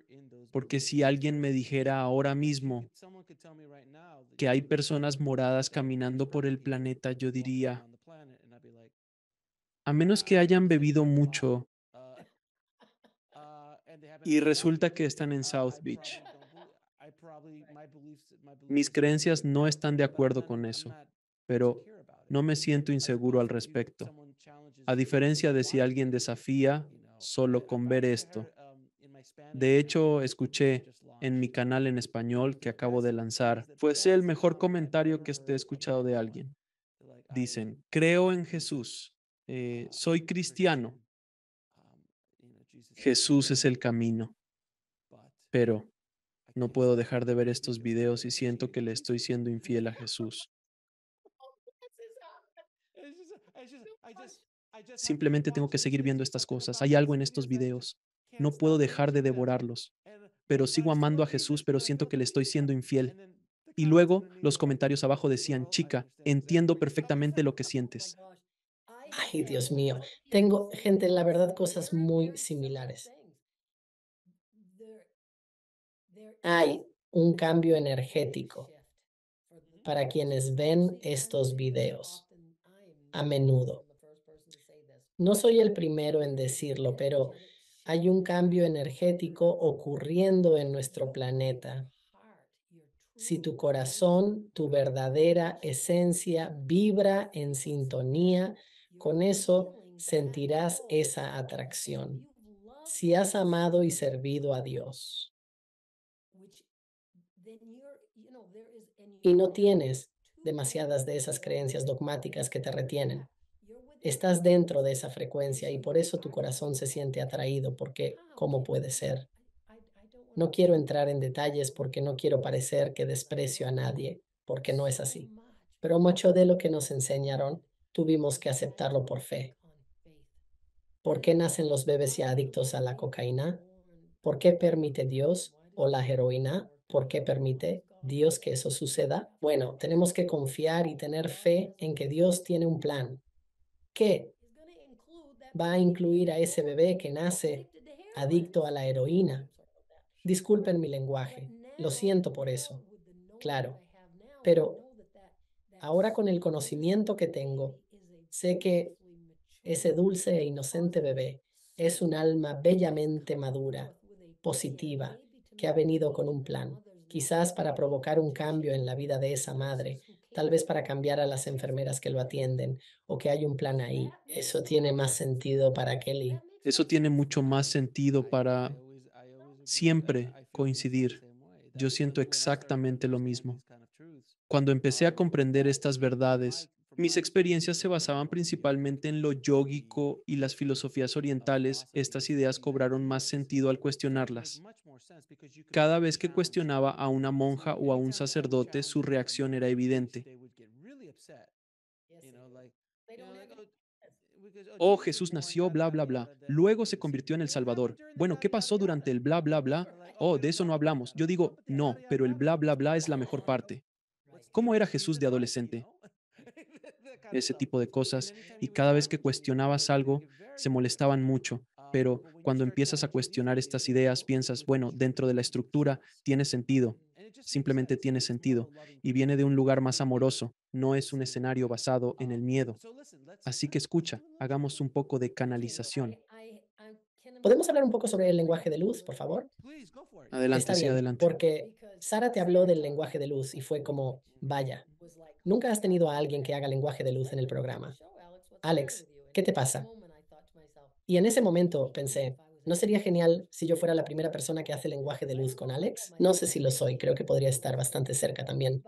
porque si alguien me dijera ahora mismo que hay personas moradas caminando por el planeta, yo diría, a menos que hayan bebido mucho y resulta que están en South Beach. Mis creencias no están de acuerdo con eso, pero no me siento inseguro al respecto. A diferencia de si alguien desafía solo con ver esto. De hecho, escuché en mi canal en español que acabo de lanzar, fuese el mejor comentario que esté escuchado de alguien. Dicen, creo en Jesús, soy cristiano, Jesús es el camino, pero no puedo dejar de ver estos videos y siento que le estoy siendo infiel a Jesús. Simplemente tengo que seguir viendo estas cosas. Hay algo en estos videos. No puedo dejar de devorarlos. Pero sigo amando a Jesús, pero siento que le estoy siendo infiel. Y luego los comentarios abajo decían, chica, entiendo perfectamente lo que sientes. Ay, Dios mío. Tengo, gente, la verdad, cosas muy similares. Hay un cambio energético para quienes ven estos videos a menudo. No soy el primero en decirlo, pero hay un cambio energético ocurriendo en nuestro planeta. Si tu corazón, tu verdadera esencia vibra en sintonía, con eso sentirás esa atracción. Si has amado y servido a Dios y no tienes demasiadas de esas creencias dogmáticas que te retienen, estás dentro de esa frecuencia y por eso tu corazón se siente atraído, porque ¿cómo puede ser? No quiero entrar en detalles porque no quiero parecer que desprecio a nadie, porque no es así. Pero mucho de lo que nos enseñaron tuvimos que aceptarlo por fe. ¿Por qué nacen los bebés ya adictos a la cocaína? ¿Por qué permite Dios o la heroína? ¿Por qué permite Dios que eso suceda? Bueno, tenemos que confiar y tener fe en que Dios tiene un plan. ¿Qué va a incluir a ese bebé que nace adicto a la heroína? Disculpen mi lenguaje, lo siento por eso, claro, pero ahora con el conocimiento que tengo, sé que ese dulce e inocente bebé es un alma bellamente madura, positiva, que ha venido con un plan, quizás para provocar un cambio en la vida de esa madre, tal vez para cambiar a las enfermeras que lo atienden, o que hay un plan ahí. Eso tiene más sentido para Kelly. Eso tiene mucho más sentido para siempre coincidir. Yo siento exactamente lo mismo. Cuando empecé a comprender estas verdades, mis experiencias se basaban principalmente en lo yógico y las filosofías orientales. Estas ideas cobraron más sentido al cuestionarlas. Cada vez que cuestionaba a una monja o a un sacerdote, su reacción era evidente. Oh, Jesús nació, bla, bla, bla. Luego se convirtió en el Salvador. Bueno, ¿qué pasó durante el bla, bla, bla? Oh, de eso no hablamos. Yo digo, no, pero el bla, bla, bla es la mejor parte. ¿Cómo era Jesús de adolescente? Ese tipo de cosas. Y cada vez que cuestionabas algo, se molestaban mucho. Pero cuando empiezas a cuestionar estas ideas, piensas, bueno, dentro de la estructura tiene sentido. Simplemente tiene sentido. Y viene de un lugar más amoroso. No es un escenario basado en el miedo. Así que escucha, hagamos un poco de canalización. ¿Podemos hablar un poco sobre el lenguaje de luz, por favor? Adelante, Está sí, bien, adelante. porque Sara te habló del lenguaje de luz y fue como, vaya, nunca has tenido a alguien que haga lenguaje de luz en el programa. Alex, ¿qué te pasa? Y en ese momento pensé, ¿no sería genial si yo fuera la primera persona que hace lenguaje de luz con Alex? No sé si lo soy, creo que podría estar bastante cerca también.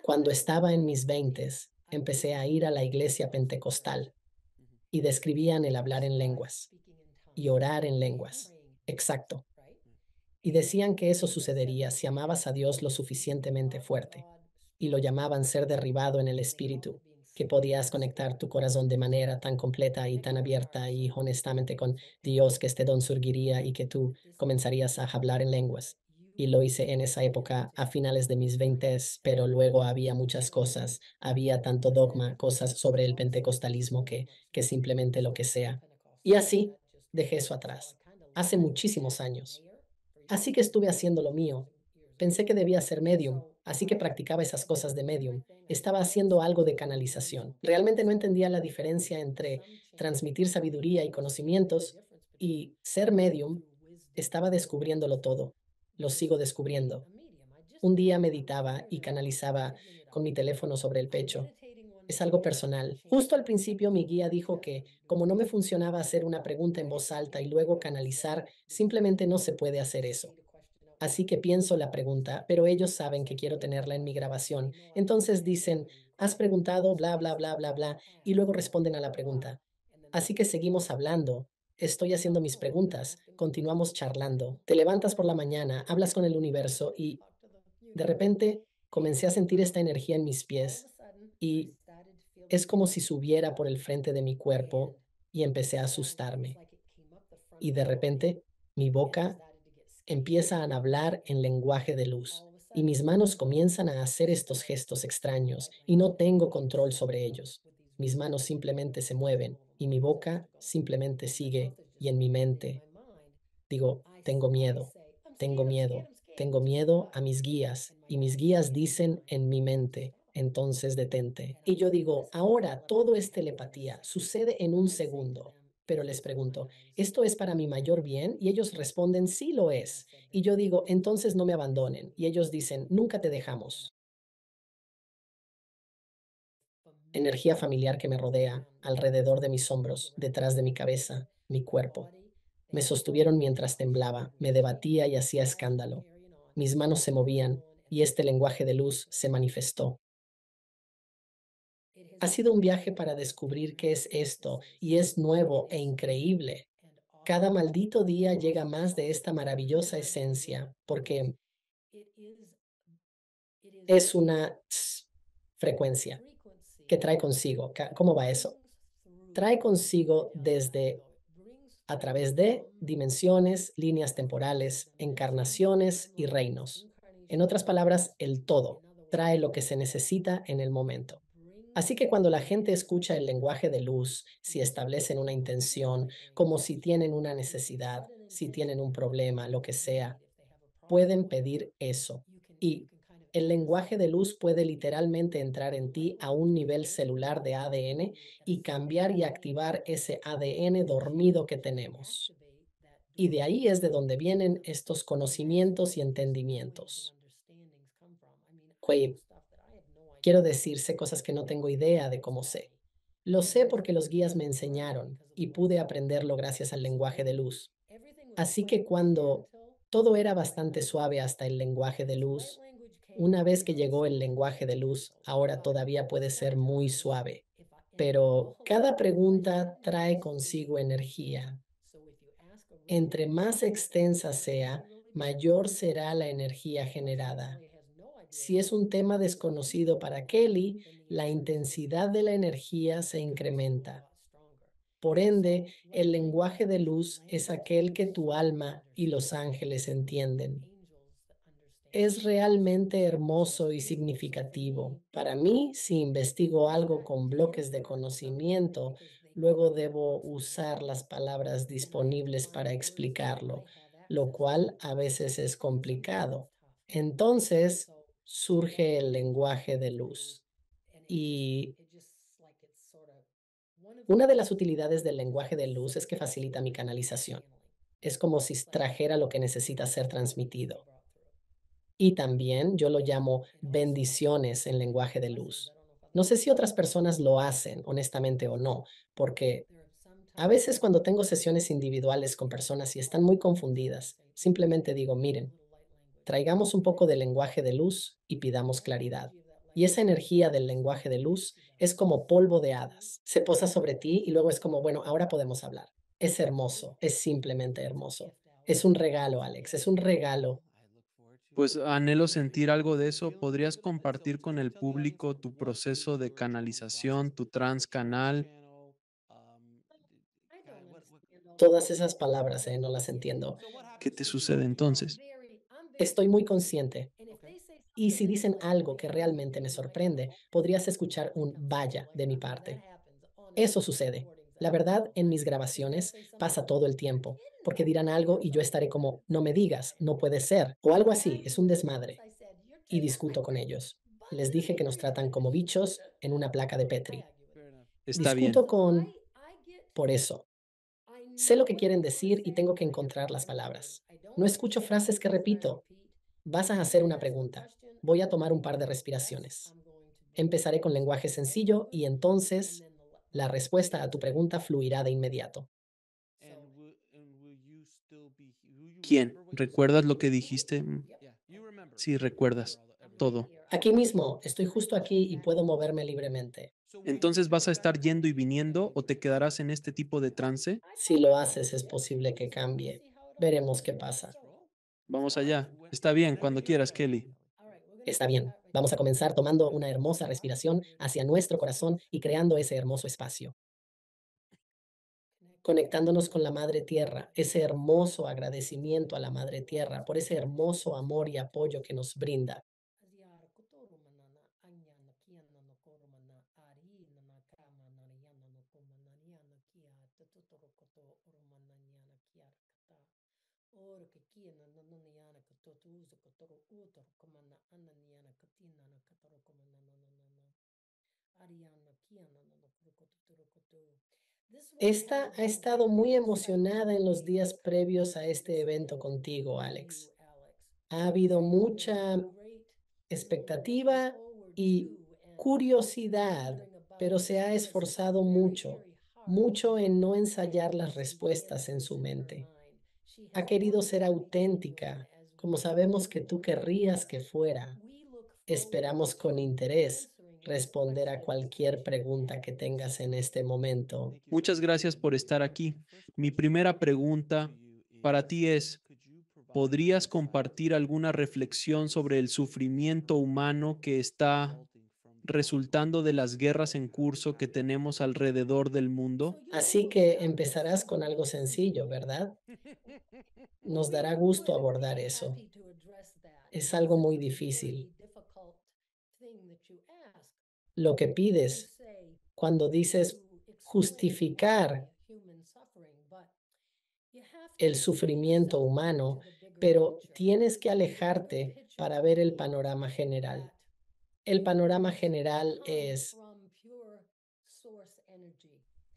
Cuando estaba en mis veintes, empecé a ir a la iglesia pentecostal y describían el hablar en lenguas y orar en lenguas. Exacto. Y decían que eso sucedería si amabas a Dios lo suficientemente fuerte. Y lo llamaban ser derribado en el espíritu, que podías conectar tu corazón de manera tan completa y tan abierta y honestamente con Dios que este don surgiría y que tú comenzarías a hablar en lenguas. y lo hice en esa época a finales de mis veintes, pero luego había muchas cosas, había tanto dogma, cosas sobre el pentecostalismo que simplemente lo que sea. Y así dejé eso atrás, hace muchísimos años. Así que estuve haciendo lo mío. Pensé que debía ser medium, así que practicaba esas cosas de medium. Estaba haciendo algo de canalización. Realmente no entendía la diferencia entre transmitir sabiduría y conocimientos y ser medium. Estaba descubriéndolo todo. Lo sigo descubriendo. Un día meditaba y canalizaba con mi teléfono sobre el pecho. Es algo personal. Justo al principio mi guía dijo que, como no me funcionaba hacer una pregunta en voz alta y luego canalizar, simplemente no se puede hacer eso. Así que pienso la pregunta, pero ellos saben que quiero tenerla en mi grabación. Entonces dicen, has preguntado, bla, bla, bla, bla, bla, y luego responden a la pregunta. Así que seguimos hablando. Estoy haciendo mis preguntas, continuamos charlando. Te levantas por la mañana, hablas con el universo y de repente comencé a sentir esta energía en mis pies y es como si subiera por el frente de mi cuerpo y empecé a asustarme. Y de repente mi boca empieza a hablar en lenguaje de luz y mis manos comienzan a hacer estos gestos extraños y no tengo control sobre ellos. Mis manos simplemente se mueven y mi boca simplemente sigue y en mi mente digo, tengo miedo, tengo miedo a mis guías y mis guías dicen en mi mente, entonces detente. Y yo digo, ahora todo es telepatía, sucede en un segundo. Pero les pregunto, ¿esto es para mi mayor bien? Y ellos responden, sí lo es. Y yo digo, entonces no me abandonen. Y ellos dicen, nunca te dejamos. Energía familiar que me rodea, alrededor de mis hombros, detrás de mi cabeza, mi cuerpo. Me sostuvieron mientras temblaba, me debatía y hacía escándalo. Mis manos se movían y este lenguaje de luz se manifestó. Ha sido un viaje para descubrir qué es esto y es nuevo e increíble. Cada maldito día llega más de esta maravillosa esencia porque es una frecuencia que trae consigo. ¿Cómo va eso? Trae consigo desde a través de dimensiones, líneas temporales, encarnaciones y reinos. En otras palabras, el todo trae lo que se necesita en el momento. Así que cuando la gente escucha el lenguaje de luz, si establecen una intención, como si tienen una necesidad, si tienen un problema, lo que sea, pueden pedir eso. Y el lenguaje de luz puede literalmente entrar en ti a un nivel celular de ADN y cambiar y activar ese ADN dormido que tenemos. Y de ahí es de donde vienen estos conocimientos y entendimientos. Oye, quiero decir, sé cosas que no tengo idea de cómo sé. Lo sé porque los guías me enseñaron y pude aprenderlo gracias al lenguaje de luz. Así que cuando todo era bastante suave hasta el lenguaje de luz, una vez que llegó el lenguaje de luz, ahora todavía puede ser muy suave. Pero cada pregunta trae consigo energía. Entre más extensa sea, mayor será la energía generada. Si es un tema desconocido para Kelly, la intensidad de la energía se incrementa. Por ende, el lenguaje de luz es aquel que tu alma y los ángeles entienden. Es realmente hermoso y significativo. Para mí, si investigo algo con bloques de conocimiento, luego debo usar las palabras disponibles para explicarlo, lo cual a veces es complicado. Entonces, surge el lenguaje de luz. Y una de las utilidades del lenguaje de luz es que facilita mi canalización. Es como si trajera lo que necesita ser transmitido. Y también yo lo llamo bendiciones en lenguaje de luz. No sé si otras personas lo hacen, honestamente o no, porque a veces cuando tengo sesiones individuales con personas y están muy confundidas, simplemente digo, miren, traigamos un poco de lenguaje de luz y pidamos claridad. Y esa energía del lenguaje de luz es como polvo de hadas. Se posa sobre ti y luego es como, bueno, ahora podemos hablar. Es hermoso, es simplemente hermoso. Es un regalo, Alex, es un regalo. Pues anhelo sentir algo de eso. ¿Podrías compartir con el público tu proceso de canalización, tu transcanal? Todas esas palabras, no las entiendo. ¿Qué te sucede entonces? Estoy muy consciente. Y si dicen algo que realmente me sorprende, podrías escuchar un vaya de mi parte. Eso sucede. La verdad, en mis grabaciones pasa todo el tiempo, porque dirán algo y yo estaré como, no me digas, no puede ser, o algo así, es un desmadre. Y discuto con ellos. Les dije que nos tratan como bichos en una placa de Petri. Está bien. Discuto por eso. Sé lo que quieren decir y tengo que encontrar las palabras. No escucho frases que repito. Vas a hacer una pregunta. Voy a tomar un par de respiraciones. Empezaré con lenguaje sencillo y entonces la respuesta a tu pregunta fluirá de inmediato. ¿Quién? ¿Recuerdas lo que dijiste? Sí, recuerdas todo. Aquí mismo, estoy justo aquí y puedo moverme libremente. Entonces, ¿vas a estar yendo y viniendo o te quedarás en este tipo de trance? Si lo haces, es posible que cambie. Veremos qué pasa. Vamos allá. Está bien, cuando quieras, Kelly. Está bien. Vamos a comenzar tomando una hermosa respiración hacia nuestro corazón y creando ese hermoso espacio. Conectándonos con la Madre Tierra, ese hermoso agradecimiento a la Madre Tierra por ese hermoso amor y apoyo que nos brinda. Esta ha estado muy emocionada en los días previos a este evento contigo, Alex. Ha habido mucha expectativa y curiosidad, pero se ha esforzado mucho, mucho en no ensayar las respuestas en su mente. Ha querido ser auténtica, como sabemos que tú querrías que fuera. Esperamos con interés responder a cualquier pregunta que tengas en este momento. Muchas gracias por estar aquí. Mi primera pregunta para ti es, ¿podrías compartir alguna reflexión sobre el sufrimiento humano que está resultando de las guerras en curso que tenemos alrededor del mundo? Así que empezarás con algo sencillo, ¿verdad? Nos dará gusto abordar eso. Es algo muy difícil. Lo que pides cuando dices justificar el sufrimiento humano, pero tienes que alejarte para ver el panorama general. El panorama general es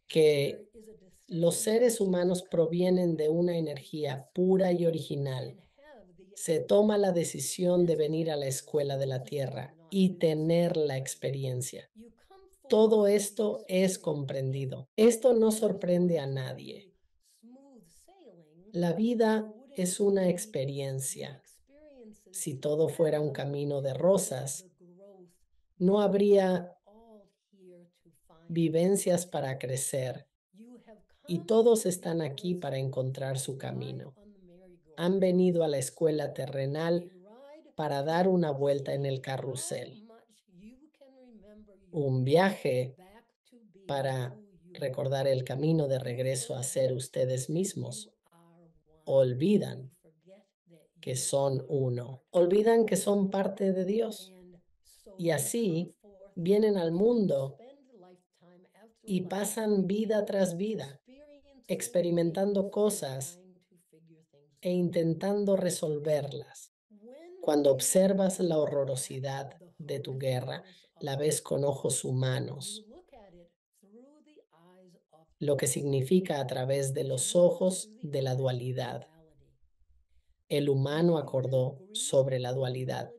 que los seres humanos provienen de una energía pura y original. Se toma la decisión de venir a la escuela de la Tierra y tener la experiencia. Todo esto es comprendido. Esto no sorprende a nadie. La vida es una experiencia. Si todo fuera un camino de rosas, no habría vivencias para crecer y todos están aquí para encontrar su camino. Han venido a la escuela terrenal para dar una vuelta en el carrusel, un viaje para recordar el camino de regreso a ser ustedes mismos. Olvidan que son uno, olvidan que son parte de Dios y así vienen al mundo y pasan vida tras vida, experimentando cosas e intentando resolverlas. Cuando observas la horrorosidad de tu guerra, la ves con ojos humanos, lo que significa a través de los ojos de la dualidad. El humano acordó sobre la dualidad.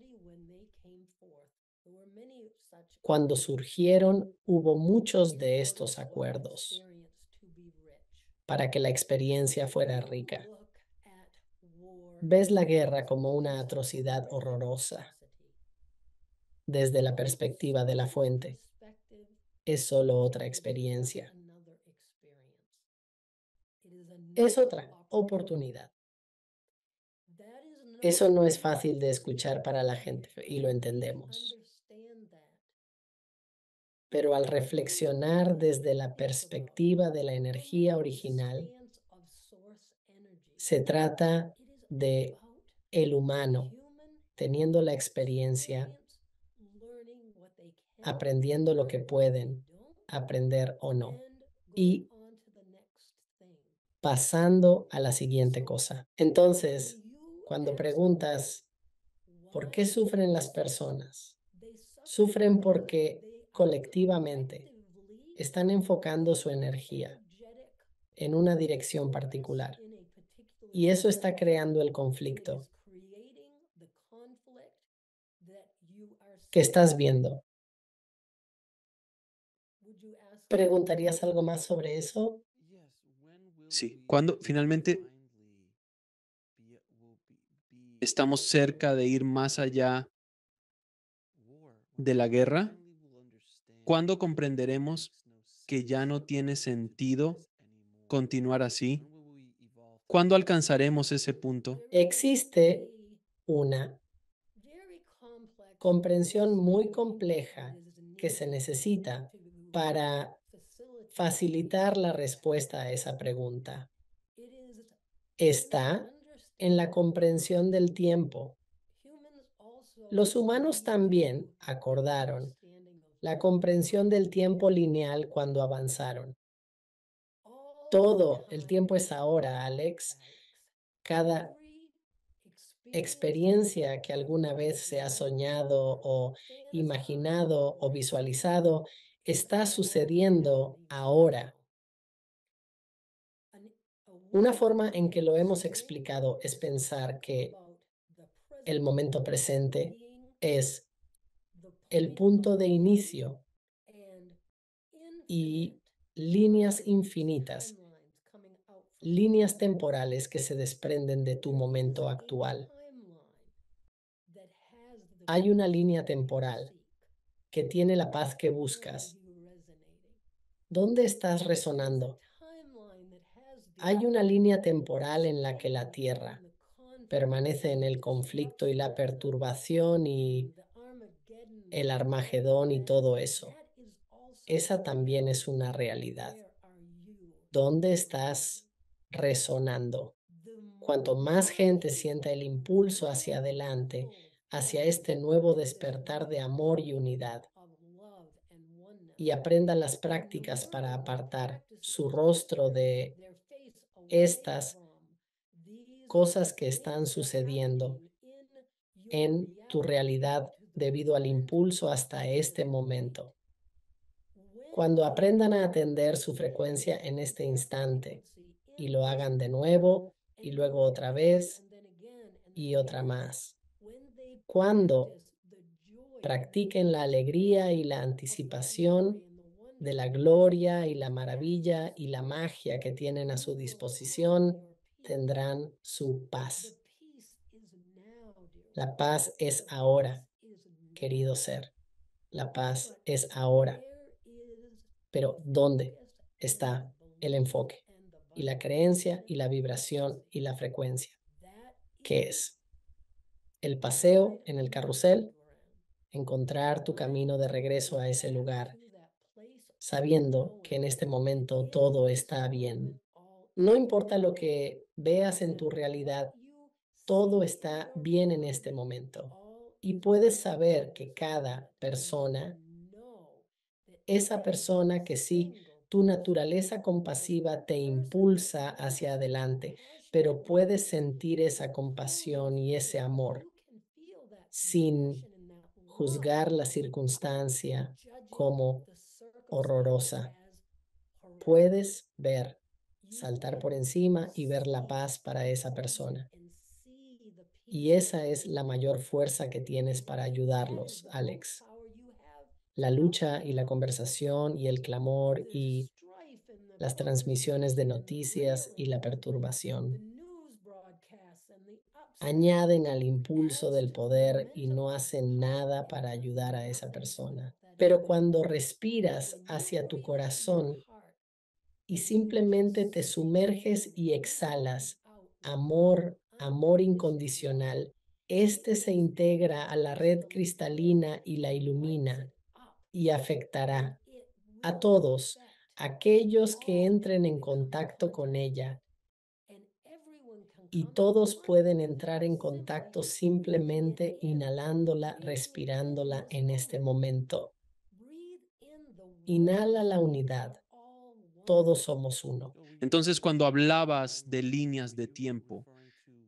Cuando surgieron, hubo muchos de estos acuerdos para que la experiencia fuera rica. Ves la guerra como una atrocidad horrorosa desde la perspectiva de la fuente. Es solo otra experiencia. Es otra oportunidad. Eso no es fácil de escuchar para la gente y lo entendemos. Pero al reflexionar desde la perspectiva de la energía original, se trata de el humano, teniendo la experiencia, aprendiendo lo que pueden aprender o no, y pasando a la siguiente cosa. Entonces, cuando preguntas, ¿por qué sufren las personas? Sufren porque colectivamente están enfocando su energía en una dirección particular. Y eso está creando el conflicto que estás viendo. ¿Preguntarías algo más sobre eso? Sí, cuando finalmente estamos cerca de ir más allá de la guerra, ¿cuándo comprenderemos que ya no tiene sentido continuar así? ¿Cuándo alcanzaremos ese punto? Existe una comprensión muy compleja que se necesita para facilitar la respuesta a esa pregunta. Está en la comprensión del tiempo. Los humanos también acordaron la comprensión del tiempo lineal cuando avanzaron. Todo el tiempo es ahora, Alex. Cada experiencia que alguna vez se ha soñado o imaginado o visualizado está sucediendo ahora. Una forma en que lo hemos explicado es pensar que el momento presente es el punto de inicio y líneas infinitas, líneas temporales que se desprenden de tu momento actual. Hay una línea temporal que tiene la paz que buscas. ¿Dónde estás resonando? Hay una línea temporal en la que la Tierra permanece en el conflicto y la perturbación y el Armagedón y todo eso. Esa también es una realidad. ¿Dónde estás resonando? Cuanto más gente sienta el impulso hacia adelante, hacia este nuevo despertar de amor y unidad, y aprenda las prácticas para apartar su rostro de estas cosas que están sucediendo en tu realidad debido al impulso hasta este momento. Cuando aprendan a atender su frecuencia en este instante y lo hagan de nuevo y luego otra vez y otra más. Cuando practiquen la alegría y la anticipación de la gloria y la maravilla y la magia que tienen a su disposición, tendrán su paz. La paz es ahora, querido ser. La paz es ahora. Pero ¿dónde está el enfoque? Y la creencia y la vibración y la frecuencia. ¿Qué es? El paseo en el carrusel, encontrar tu camino de regreso a ese lugar, sabiendo que en este momento todo está bien. No importa lo que veas en tu realidad, todo está bien en este momento. Y puedes saber que cada persona, esa persona que sí, tu naturaleza compasiva te impulsa hacia adelante, pero puedes sentir esa compasión y ese amor sin juzgar la circunstancia como horrorosa. Puedes ver, saltar por encima y ver la paz para esa persona. Y esa es la mayor fuerza que tienes para ayudarlos, Alex. La lucha y la conversación y el clamor y las transmisiones de noticias y la perturbación añaden al impulso del poder y no hacen nada para ayudar a esa persona. Pero cuando respiras hacia tu corazón y simplemente te sumerges y exhalas amor, amor incondicional, este se integra a la red cristalina y la ilumina y afectará a todos aquellos que entren en contacto con ella. y todos pueden entrar en contacto simplemente inhalándola, respirándola en este momento. Inhala la unidad. Todos somos uno. Entonces, cuando hablabas de líneas de tiempo,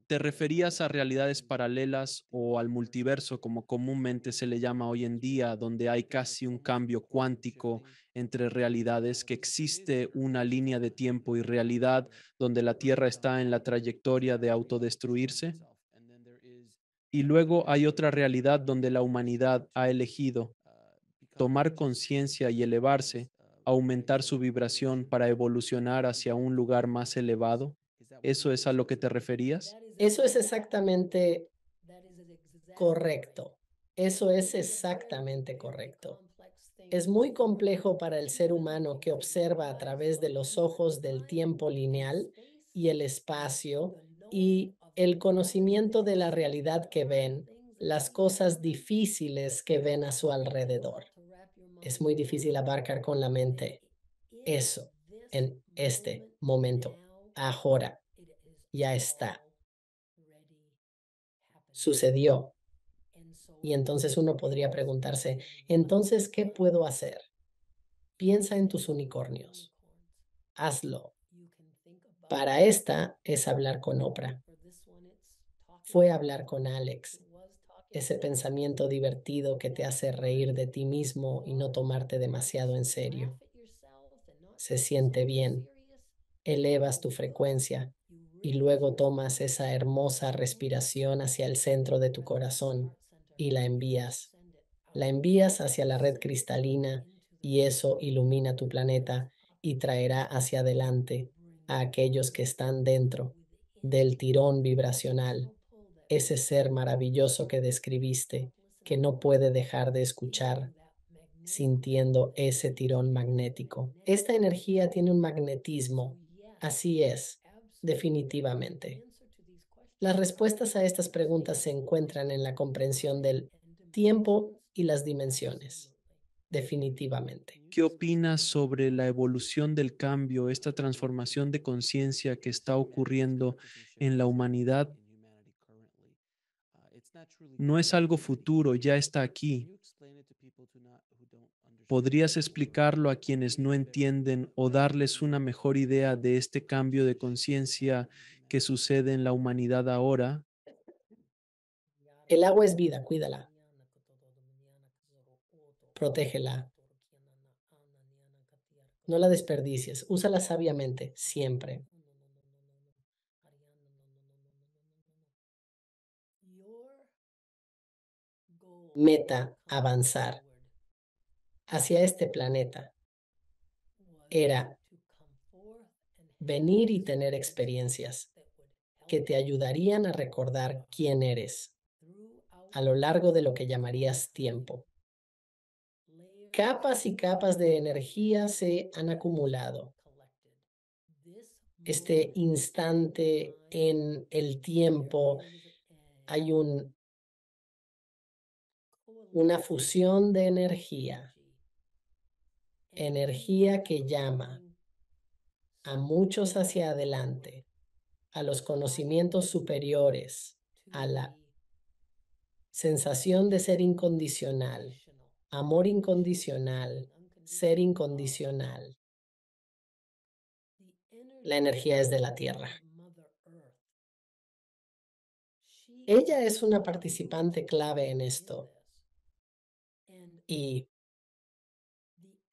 ¿te referías a realidades paralelas o al multiverso, como comúnmente se le llama hoy en día, donde hay casi un cambio cuántico entre realidades, que existe una línea de tiempo y realidad donde la Tierra está en la trayectoria de autodestruirse? Y luego hay otra realidad donde la humanidad ha elegido tomar conciencia y elevarse, aumentar su vibración para evolucionar hacia un lugar más elevado. ¿Eso es a lo que te referías? Eso es exactamente correcto. Eso es exactamente correcto. Es muy complejo para el ser humano que observa a través de los ojos del tiempo lineal y el espacio y el conocimiento de la realidad que ven, las cosas difíciles que ven a su alrededor. Es muy difícil abarcar con la mente eso en este momento. Ahora ya está. Sucedió. Y entonces uno podría preguntarse, entonces, ¿qué puedo hacer? Piensa en tus unicornios. Hazlo. Para esta es hablar con Oprah. Fue hablar con Alex. Ese pensamiento divertido que te hace reír de ti mismo y no tomarte demasiado en serio. Se siente bien. Elevas tu frecuencia y luego tomas esa hermosa respiración hacia el centro de tu corazón y la envías. La envías hacia la red cristalina y eso ilumina tu planeta y traerá hacia adelante a aquellos que están dentro del tirón vibracional, ese ser maravilloso que describiste, que no puede dejar de escuchar, sintiendo ese tirón magnético. Esta energía tiene un magnetismo, así es, definitivamente. Las respuestas a estas preguntas se encuentran en la comprensión del tiempo y las dimensiones, definitivamente. ¿Qué opinas sobre la evolución del cambio, esta transformación de conciencia que está ocurriendo en la humanidad? No es algo futuro, ya está aquí. ¿Podrías explicarlo a quienes no entienden o darles una mejor idea de este cambio de conciencia que sucede en la humanidad ahora? El agua es vida, cuídala, protégela, no la desperdicies, úsala sabiamente, siempre. Meta, avanzar hacia este planeta era venir y tener experiencias que te ayudarían a recordar quién eres a lo largo de lo que llamarías tiempo. Capas y capas de energía se han acumulado. Este instante en el tiempo hay una fusión de energía, energía que llama a muchos hacia adelante, a los conocimientos superiores, a la sensación de ser incondicional, amor incondicional, ser incondicional. La energía es de la Tierra. Ella es una participante clave en esto y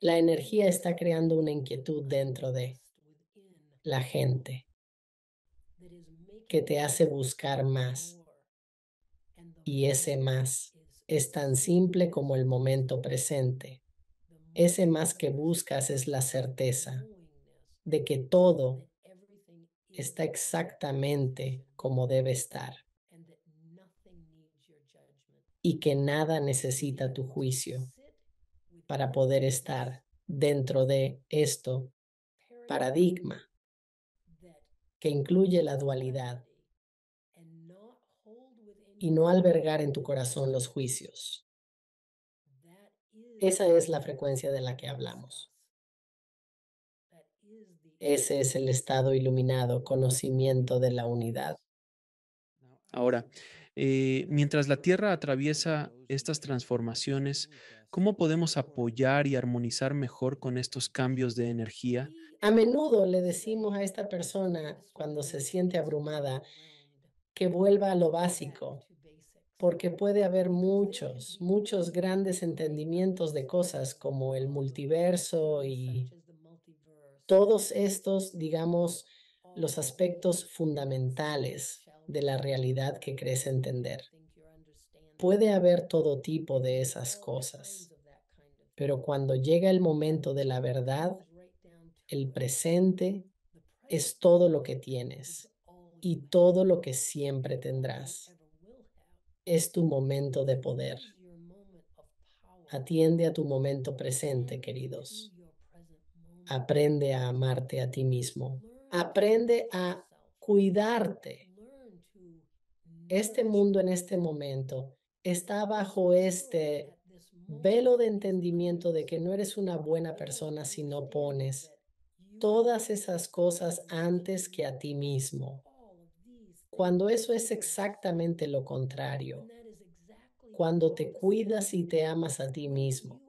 la energía está creando una inquietud dentro de la gente que te hace buscar más y ese más es tan simple como el momento presente. Ese más que buscas es la certeza de que todo está exactamente como debe estar y que nada necesita tu juicio para poder estar dentro de esto paradigma que incluye la dualidad y no albergar en tu corazón los juicios. Esa es la frecuencia de la que hablamos. Ese es el estado iluminado, conocimiento de la unidad. Ahora, mientras la Tierra atraviesa estas transformaciones, ¿cómo podemos apoyar y armonizar mejor con estos cambios de energía? A menudo le decimos a esta persona cuando se siente abrumada que vuelva a lo básico, porque puede haber muchos grandes entendimientos de cosas como el multiverso y todos estos, digamos, los aspectos fundamentales de la realidad que crees entender. Puede haber todo tipo de esas cosas, pero cuando llega el momento de la verdad, el presente es todo lo que tienes y todo lo que siempre tendrás. Es tu momento de poder. Atiende a tu momento presente, queridos. Aprende a amarte a ti mismo. Aprende a cuidarte. Este mundo en este momento está bajo este velo de entendimiento de que no eres una buena persona si no pones todas esas cosas antes que a ti mismo. Cuando eso es exactamente lo contrario, cuando te cuidas y te amas a ti mismo.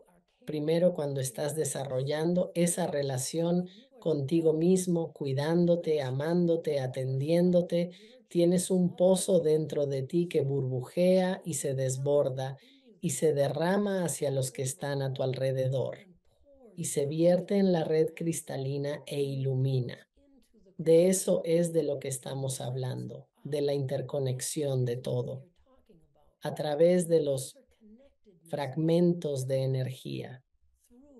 Primero, cuando estás desarrollando esa relación contigo mismo, cuidándote, amándote, atendiéndote, tienes un pozo dentro de ti que burbujea y se desborda y se derrama hacia los que están a tu alrededor y se vierte en la red cristalina e ilumina. De eso es de lo que estamos hablando, de la interconexión de todo, a través de los fragmentos de energía.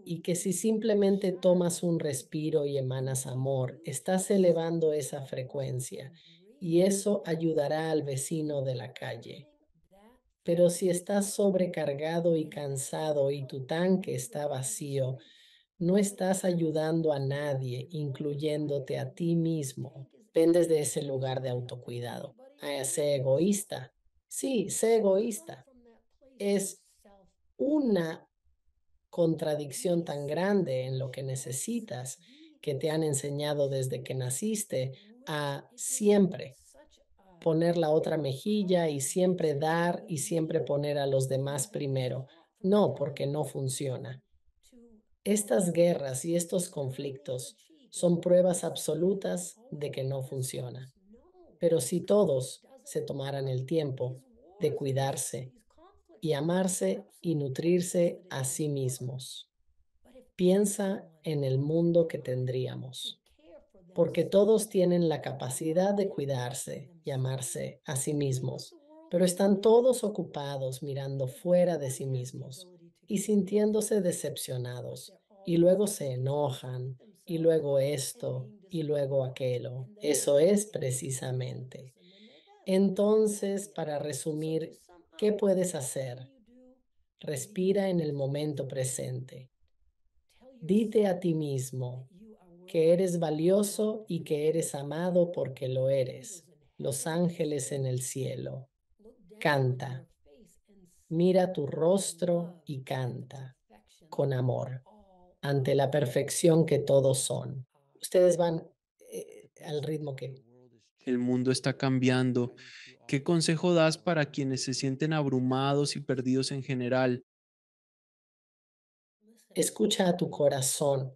Y que si simplemente tomas un respiro y emanas amor, estás elevando esa frecuencia y eso ayudará al vecino de la calle. Pero si estás sobrecargado y cansado y tu tanque está vacío, no estás ayudando a nadie, incluyéndote a ti mismo. Dependes de ese lugar de autocuidado. Sé egoísta. Sí, sé egoísta. Es una contradicción tan grande en lo que necesitas que te han enseñado desde que naciste a siempre poner la otra mejilla y siempre dar y siempre poner a los demás primero. No, porque no funciona. Estas guerras y estos conflictos son pruebas absolutas de que no funciona. Pero si todos se tomaran el tiempo de cuidarse y amarse y nutrirse a sí mismos, piensa en el mundo que tendríamos, porque todos tienen la capacidad de cuidarse y amarse a sí mismos, pero están todos ocupados mirando fuera de sí mismos y sintiéndose decepcionados, y luego se enojan, y luego esto, y luego aquello. Eso es precisamente. Entonces, para resumir, ¿qué puedes hacer? Respira en el momento presente. Dite a ti mismo que eres valioso y que eres amado porque lo eres. Los ángeles en el cielo. Canta. Mira tu rostro y canta con amor ante la perfección que todos son. Ustedes van al ritmo que... El mundo está cambiando. ¿Qué consejo das para quienes se sienten abrumados y perdidos en general? Escucha a tu corazón,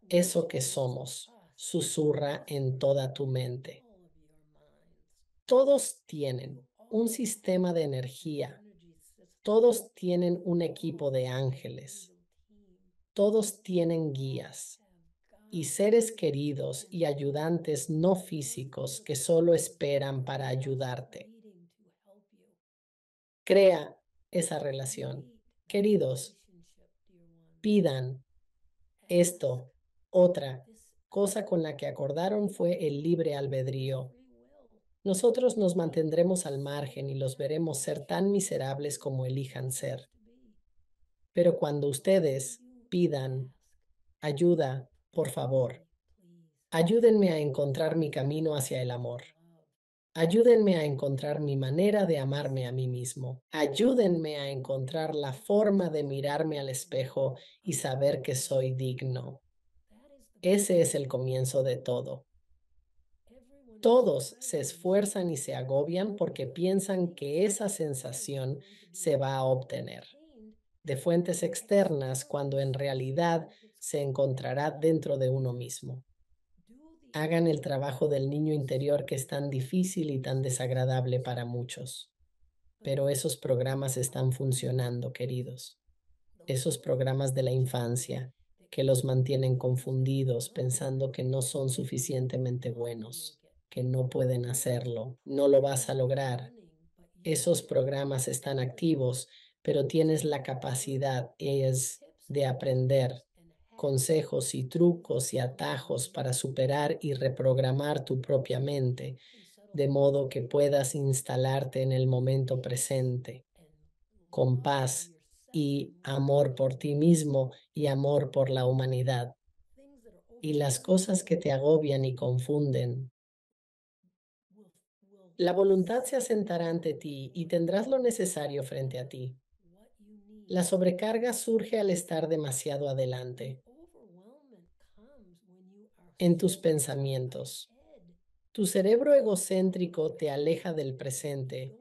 eso que somos. Susurra en toda tu mente. Todos tienen un sistema de energía. Todos tienen un equipo de ángeles. Todos tienen guías y seres queridos y ayudantes no físicos que solo esperan para ayudarte. Crea esa relación. Queridos, pidan esto. Otra cosa con la que acordaron fue el libre albedrío. Nosotros nos mantendremos al margen y los veremos ser tan miserables como elijan ser. Pero cuando ustedes pidan ayuda, por favor, ayúdenme a encontrar mi camino hacia el amor. Ayúdenme a encontrar mi manera de amarme a mí mismo. Ayúdenme a encontrar la forma de mirarme al espejo y saber que soy digno. Ese es el comienzo de todo. Todos se esfuerzan y se agobian porque piensan que esa sensación se va a obtener de fuentes externas cuando en realidad se encontrará dentro de uno mismo. Hagan el trabajo del niño interior que es tan difícil y tan desagradable para muchos. Pero esos programas están funcionando, queridos. Esos programas de la infancia que los mantienen confundidos pensando que no son suficientemente buenos, que no pueden hacerlo, no lo vas a lograr. Esos programas están activos, pero tienes la capacidad es de aprender consejos y trucos y atajos para superar y reprogramar tu propia mente, de modo que puedas instalarte en el momento presente con paz y amor por ti mismo y amor por la humanidad. Y las cosas que te agobian y confunden, la voluntad se asentará ante ti y tendrás lo necesario frente a ti. La sobrecarga surge al estar demasiado adelante en tus pensamientos. Tu cerebro egocéntrico te aleja del presente,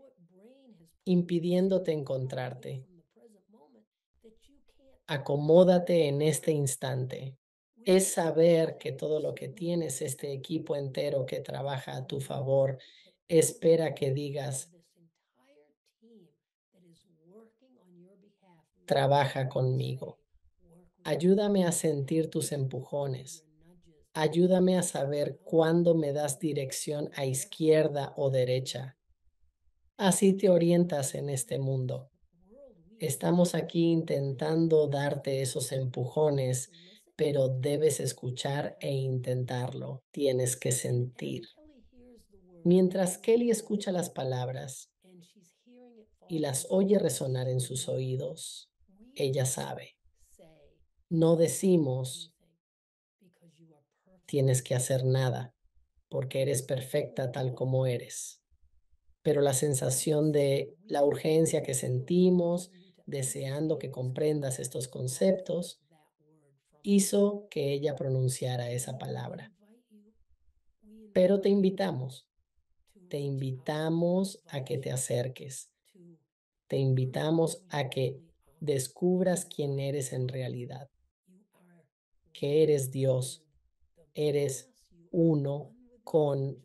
impidiéndote encontrarte. Acomódate en este instante. Es saber que todo lo que tienes, este equipo entero que trabaja a tu favor, espera que digas, trabaja conmigo. Ayúdame a sentir tus empujones. Ayúdame a saber cuándo me das dirección a izquierda o derecha. Así te orientas en este mundo. Estamos aquí intentando darte esos empujones, pero debes escuchar e intentarlo. Tienes que sentir. Mientras Kelly escucha las palabras y las oye resonar en sus oídos, ella sabe. No decimos tienes que hacer nada porque eres perfecta tal como eres. Pero la sensación de la urgencia que sentimos, deseando que comprendas estos conceptos, hizo que ella pronunciara esa palabra. Pero te invitamos a que te acerques, te invitamos a que descubras quién eres en realidad, que eres Dios, eres uno con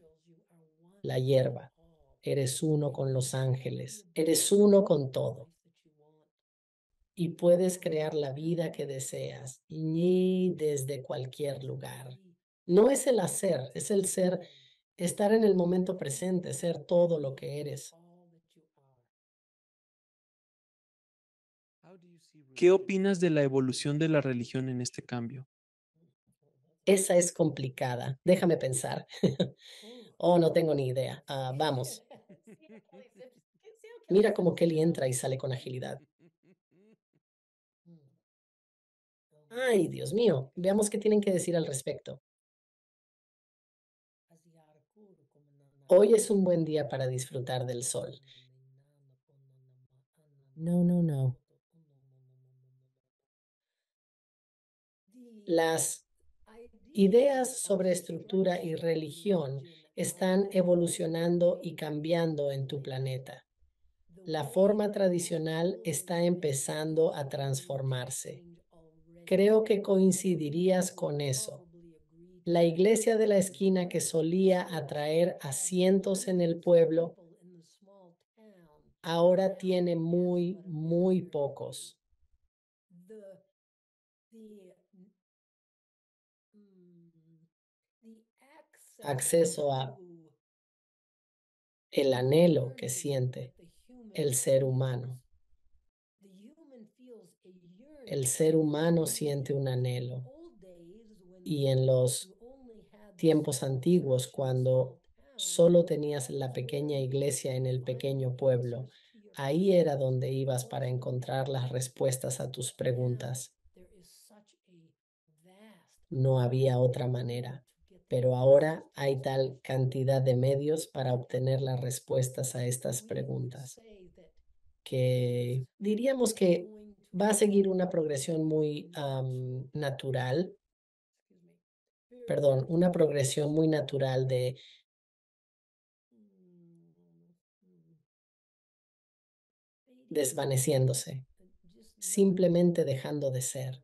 la hierba, eres uno con los ángeles, eres uno con todo y puedes crear la vida que deseas y desde cualquier lugar. No es el hacer, es el ser, estar en el momento presente, ser todo lo que eres. ¿Qué opinas de la evolución de la religión en este cambio? Esa es complicada. Déjame pensar. Oh, no tengo ni idea. Vamos. Mira cómo Kelly entra y sale con agilidad. Ay, Dios mío. Veamos qué tienen que decir al respecto. Hoy es un buen día para disfrutar del sol. No, no, no. Las ideas sobre estructura y religión están evolucionando y cambiando en tu planeta. La forma tradicional está empezando a transformarse. Creo que coincidirías con eso. La iglesia de la esquina que solía atraer a cientos en el pueblo, ahora tiene muy, muy pocos. Acceso a el anhelo que siente el ser humano. El ser humano siente un anhelo. Y en los tiempos antiguos, cuando solo tenías la pequeña iglesia en el pequeño pueblo, ahí era donde ibas para encontrar las respuestas a tus preguntas. No había otra manera, pero ahora hay tal cantidad de medios para obtener las respuestas a estas preguntas que diríamos que va a seguir una progresión muy natural, perdón, una progresión muy natural desvaneciéndose, simplemente dejando de ser.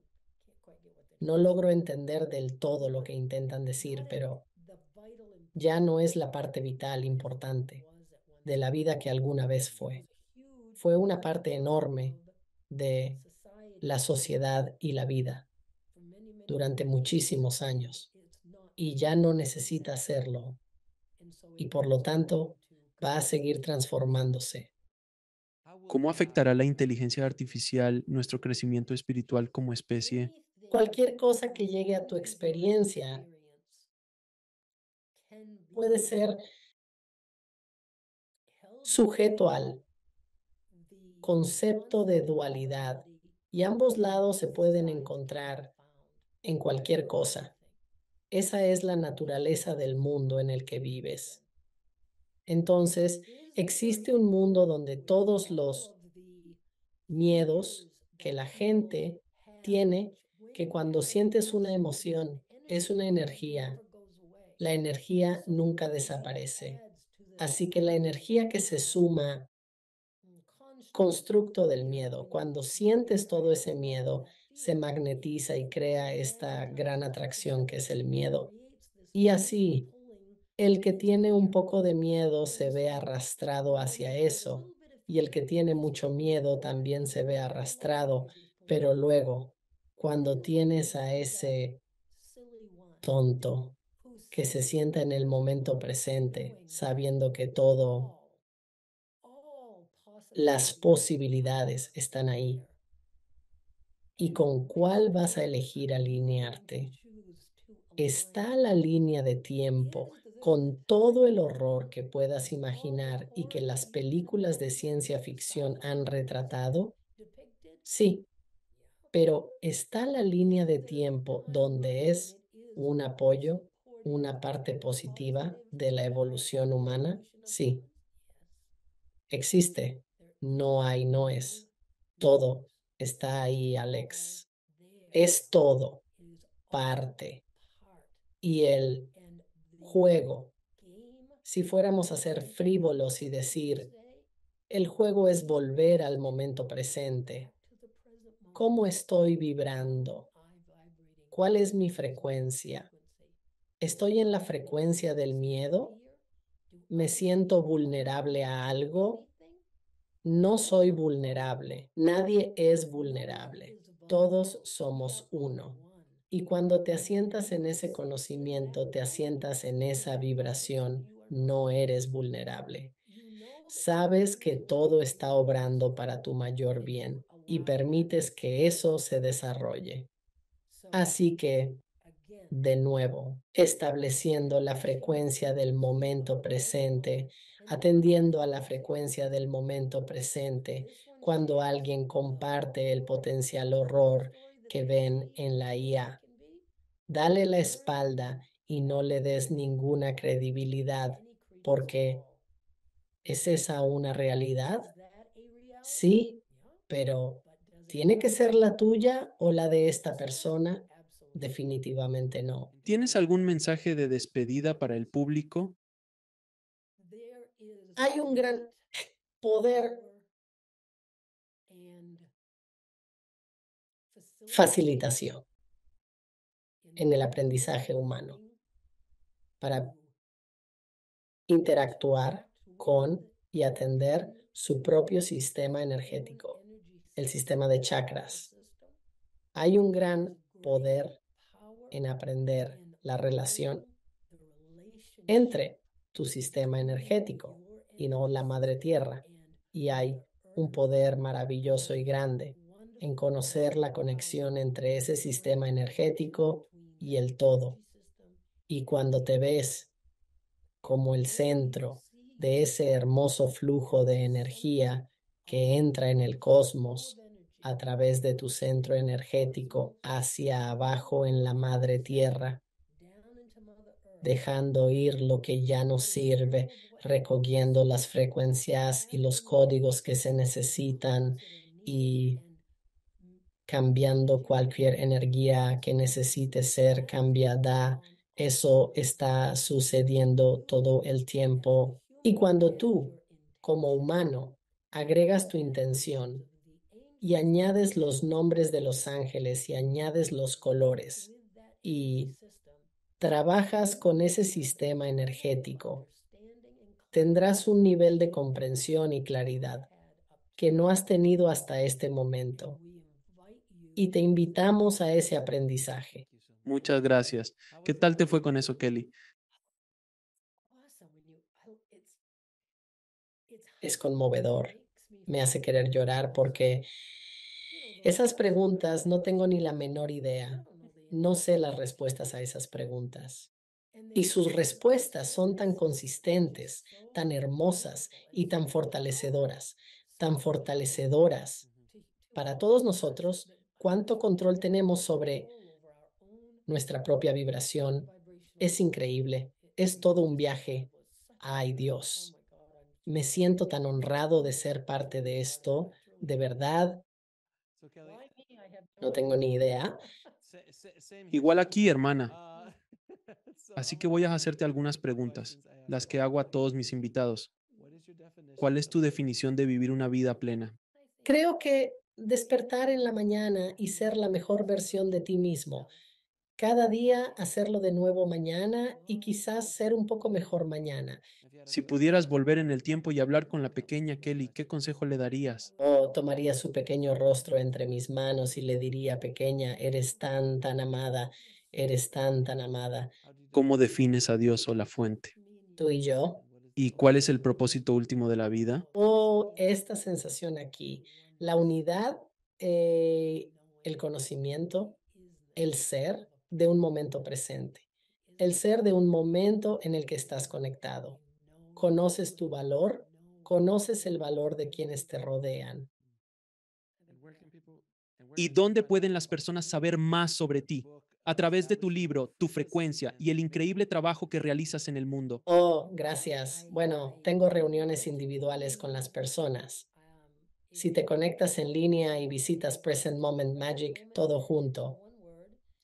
No logro entender del todo lo que intentan decir, pero ya no es la parte vital, importante, de la vida que alguna vez fue. Fue una parte enorme de la sociedad y la vida durante muchísimos años y ya no necesita hacerlo y por lo tanto va a seguir transformándose. ¿Cómo afectará la inteligencia artificial nuestro crecimiento espiritual como especie? Cualquier cosa que llegue a tu experiencia puede ser sujeto al concepto de dualidad y ambos lados se pueden encontrar en cualquier cosa. Esa es la naturaleza del mundo en el que vives. Entonces, existe un mundo donde todos los miedos que la gente tiene, que cuando sientes una emoción, es una energía. La energía nunca desaparece. Así que la energía que se suma constructo del miedo, cuando sientes todo ese miedo, se magnetiza y crea esta gran atracción que es el miedo. Y así, el que tiene un poco de miedo se ve arrastrado hacia eso, y el que tiene mucho miedo también se ve arrastrado, pero luego, cuando tienes a ese tonto que se sienta en el momento presente, sabiendo que todo, las posibilidades están ahí, y con cuál vas a elegir alinearte. Está la línea de tiempo con todo el horror que puedas imaginar y que las películas de ciencia ficción han retratado. Sí, pero está la línea de tiempo donde es un apoyo, una parte positiva de la evolución humana. Sí, existe. No hay, no es. Todo está ahí, Alex. Es todo parte. Y el juego, si fuéramos a ser frívolos y decir, el juego es volver al momento presente. ¿Cómo estoy vibrando? ¿Cuál es mi frecuencia? ¿Estoy en la frecuencia del miedo? ¿Me siento vulnerable a algo? No soy vulnerable. Nadie es vulnerable. Todos somos uno. Y cuando te asientas en ese conocimiento, te asientas en esa vibración, no eres vulnerable. Sabes que todo está obrando para tu mayor bien y permites que eso se desarrolle. Así que, de nuevo, estableciendo la frecuencia del momento presente, atendiendo a la frecuencia del momento presente, cuando alguien comparte el potencial horror que ven en la IA, dale la espalda y no le des ninguna credibilidad, porque ¿es esa una realidad? Sí, pero ¿tiene que ser la tuya o la de esta persona? Definitivamente no. ¿Tienes algún mensaje de despedida para el público? Hay un gran poder facilitación en el aprendizaje humano para interactuar con y atender su propio sistema energético, el sistema de chakras. Hay un gran poder en aprender la relación entre tu sistema energético y no la madre tierra. Y hay un poder maravilloso y grande en conocer la conexión entre ese sistema energético y el todo. Y cuando te ves como el centro de ese hermoso flujo de energía que entra en el cosmos a través de tu centro energético hacia abajo en la madre tierra, dejando ir lo que ya no sirve, recogiendo las frecuencias y los códigos que se necesitan y cambiando cualquier energía que necesite ser cambiada. Eso está sucediendo todo el tiempo. Y cuando tú, como humano, agregas tu intención y añades los nombres de los ángeles y añades los colores y trabajas con ese sistema energético, tendrás un nivel de comprensión y claridad que no has tenido hasta este momento. Y te invitamos a ese aprendizaje. Muchas gracias. ¿Qué tal te fue con eso, Kelly? Es conmovedor. Me hace querer llorar porque esas preguntas no tengo ni la menor idea. No sé las respuestas a esas preguntas. Y sus respuestas son tan consistentes, tan hermosas y tan fortalecedoras. Tan fortalecedoras para todos nosotros. ¿Cuánto control tenemos sobre nuestra propia vibración? Es increíble. Es todo un viaje. Ay, Dios. Me siento tan honrado de ser parte de esto. De verdad, no tengo ni idea. Igual aquí, hermana. Así que voy a hacerte algunas preguntas, las que hago a todos mis invitados. ¿Cuál es tu definición de vivir una vida plena? Creo que despertar en la mañana y ser la mejor versión de ti mismo. Cada día hacerlo de nuevo mañana y quizás ser un poco mejor mañana. Si pudieras volver en el tiempo y hablar con la pequeña Kelly, ¿qué consejo le darías? O tomaría su pequeño rostro entre mis manos y le diría, pequeña, eres tan, tan amada, eres tan, tan amada. ¿Cómo defines a Dios o la fuente? Tú y yo. ¿Y cuál es el propósito último de la vida? O esta sensación aquí, la unidad, eh, el conocimiento, el ser de un momento presente, el ser de un momento en el que estás conectado. Conoces tu valor, conoces el valor de quienes te rodean. ¿Y dónde pueden las personas saber más sobre ti? A través de tu libro, tu frecuencia y el increíble trabajo que realizas en el mundo. Oh, gracias. Bueno, tengo reuniones individuales con las personas. Si te conectas en línea y visitas Present Moment Magic, todo junto,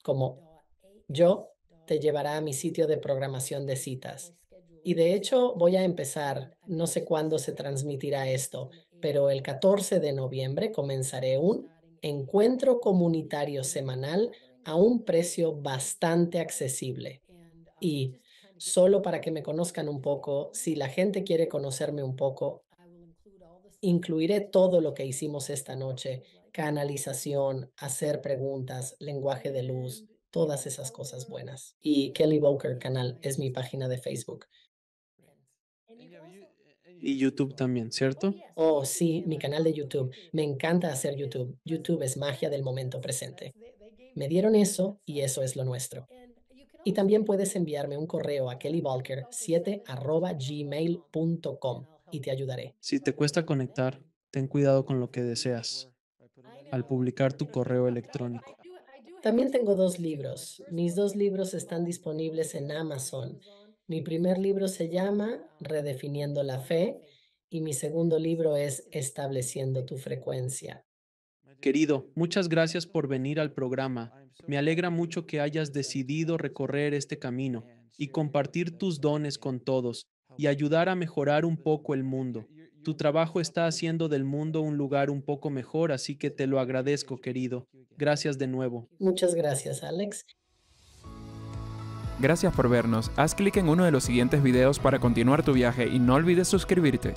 como yo, te llevará a mi sitio de programación de citas. Y de hecho, voy a empezar, no sé cuándo se transmitirá esto, pero el 14 de noviembre comenzaré un encuentro comunitario semanal a un precio bastante accesible. Y solo para que me conozcan un poco, si la gente quiere conocerme un poco, incluiré todo lo que hicimos esta noche: canalización, hacer preguntas, lenguaje de luz, todas esas cosas buenas. Y Kelly Volker Canal es mi página de Facebook. Y YouTube también, ¿cierto? Oh, sí, mi canal de YouTube. Me encanta hacer YouTube. YouTube es magia del momento presente. Me dieron eso y eso es lo nuestro. Y también puedes enviarme un correo a kellybalker7@gmail.com y te ayudaré. Si te cuesta conectar, ten cuidado con lo que deseas al publicar tu correo electrónico. También tengo dos libros. Mis dos libros están disponibles en Amazon. Mi primer libro se llama Redefiniendo la Fe y mi segundo libro es Estableciendo tu frecuencia. Querido, muchas gracias por venir al programa. Me alegra mucho que hayas decidido recorrer este camino y compartir tus dones con todos y ayudar a mejorar un poco el mundo. Tu trabajo está haciendo del mundo un lugar un poco mejor, así que te lo agradezco, querido. Gracias de nuevo. Muchas gracias, Alex. Gracias por vernos. Haz clic en uno de los siguientes videos para continuar tu viaje y no olvides suscribirte.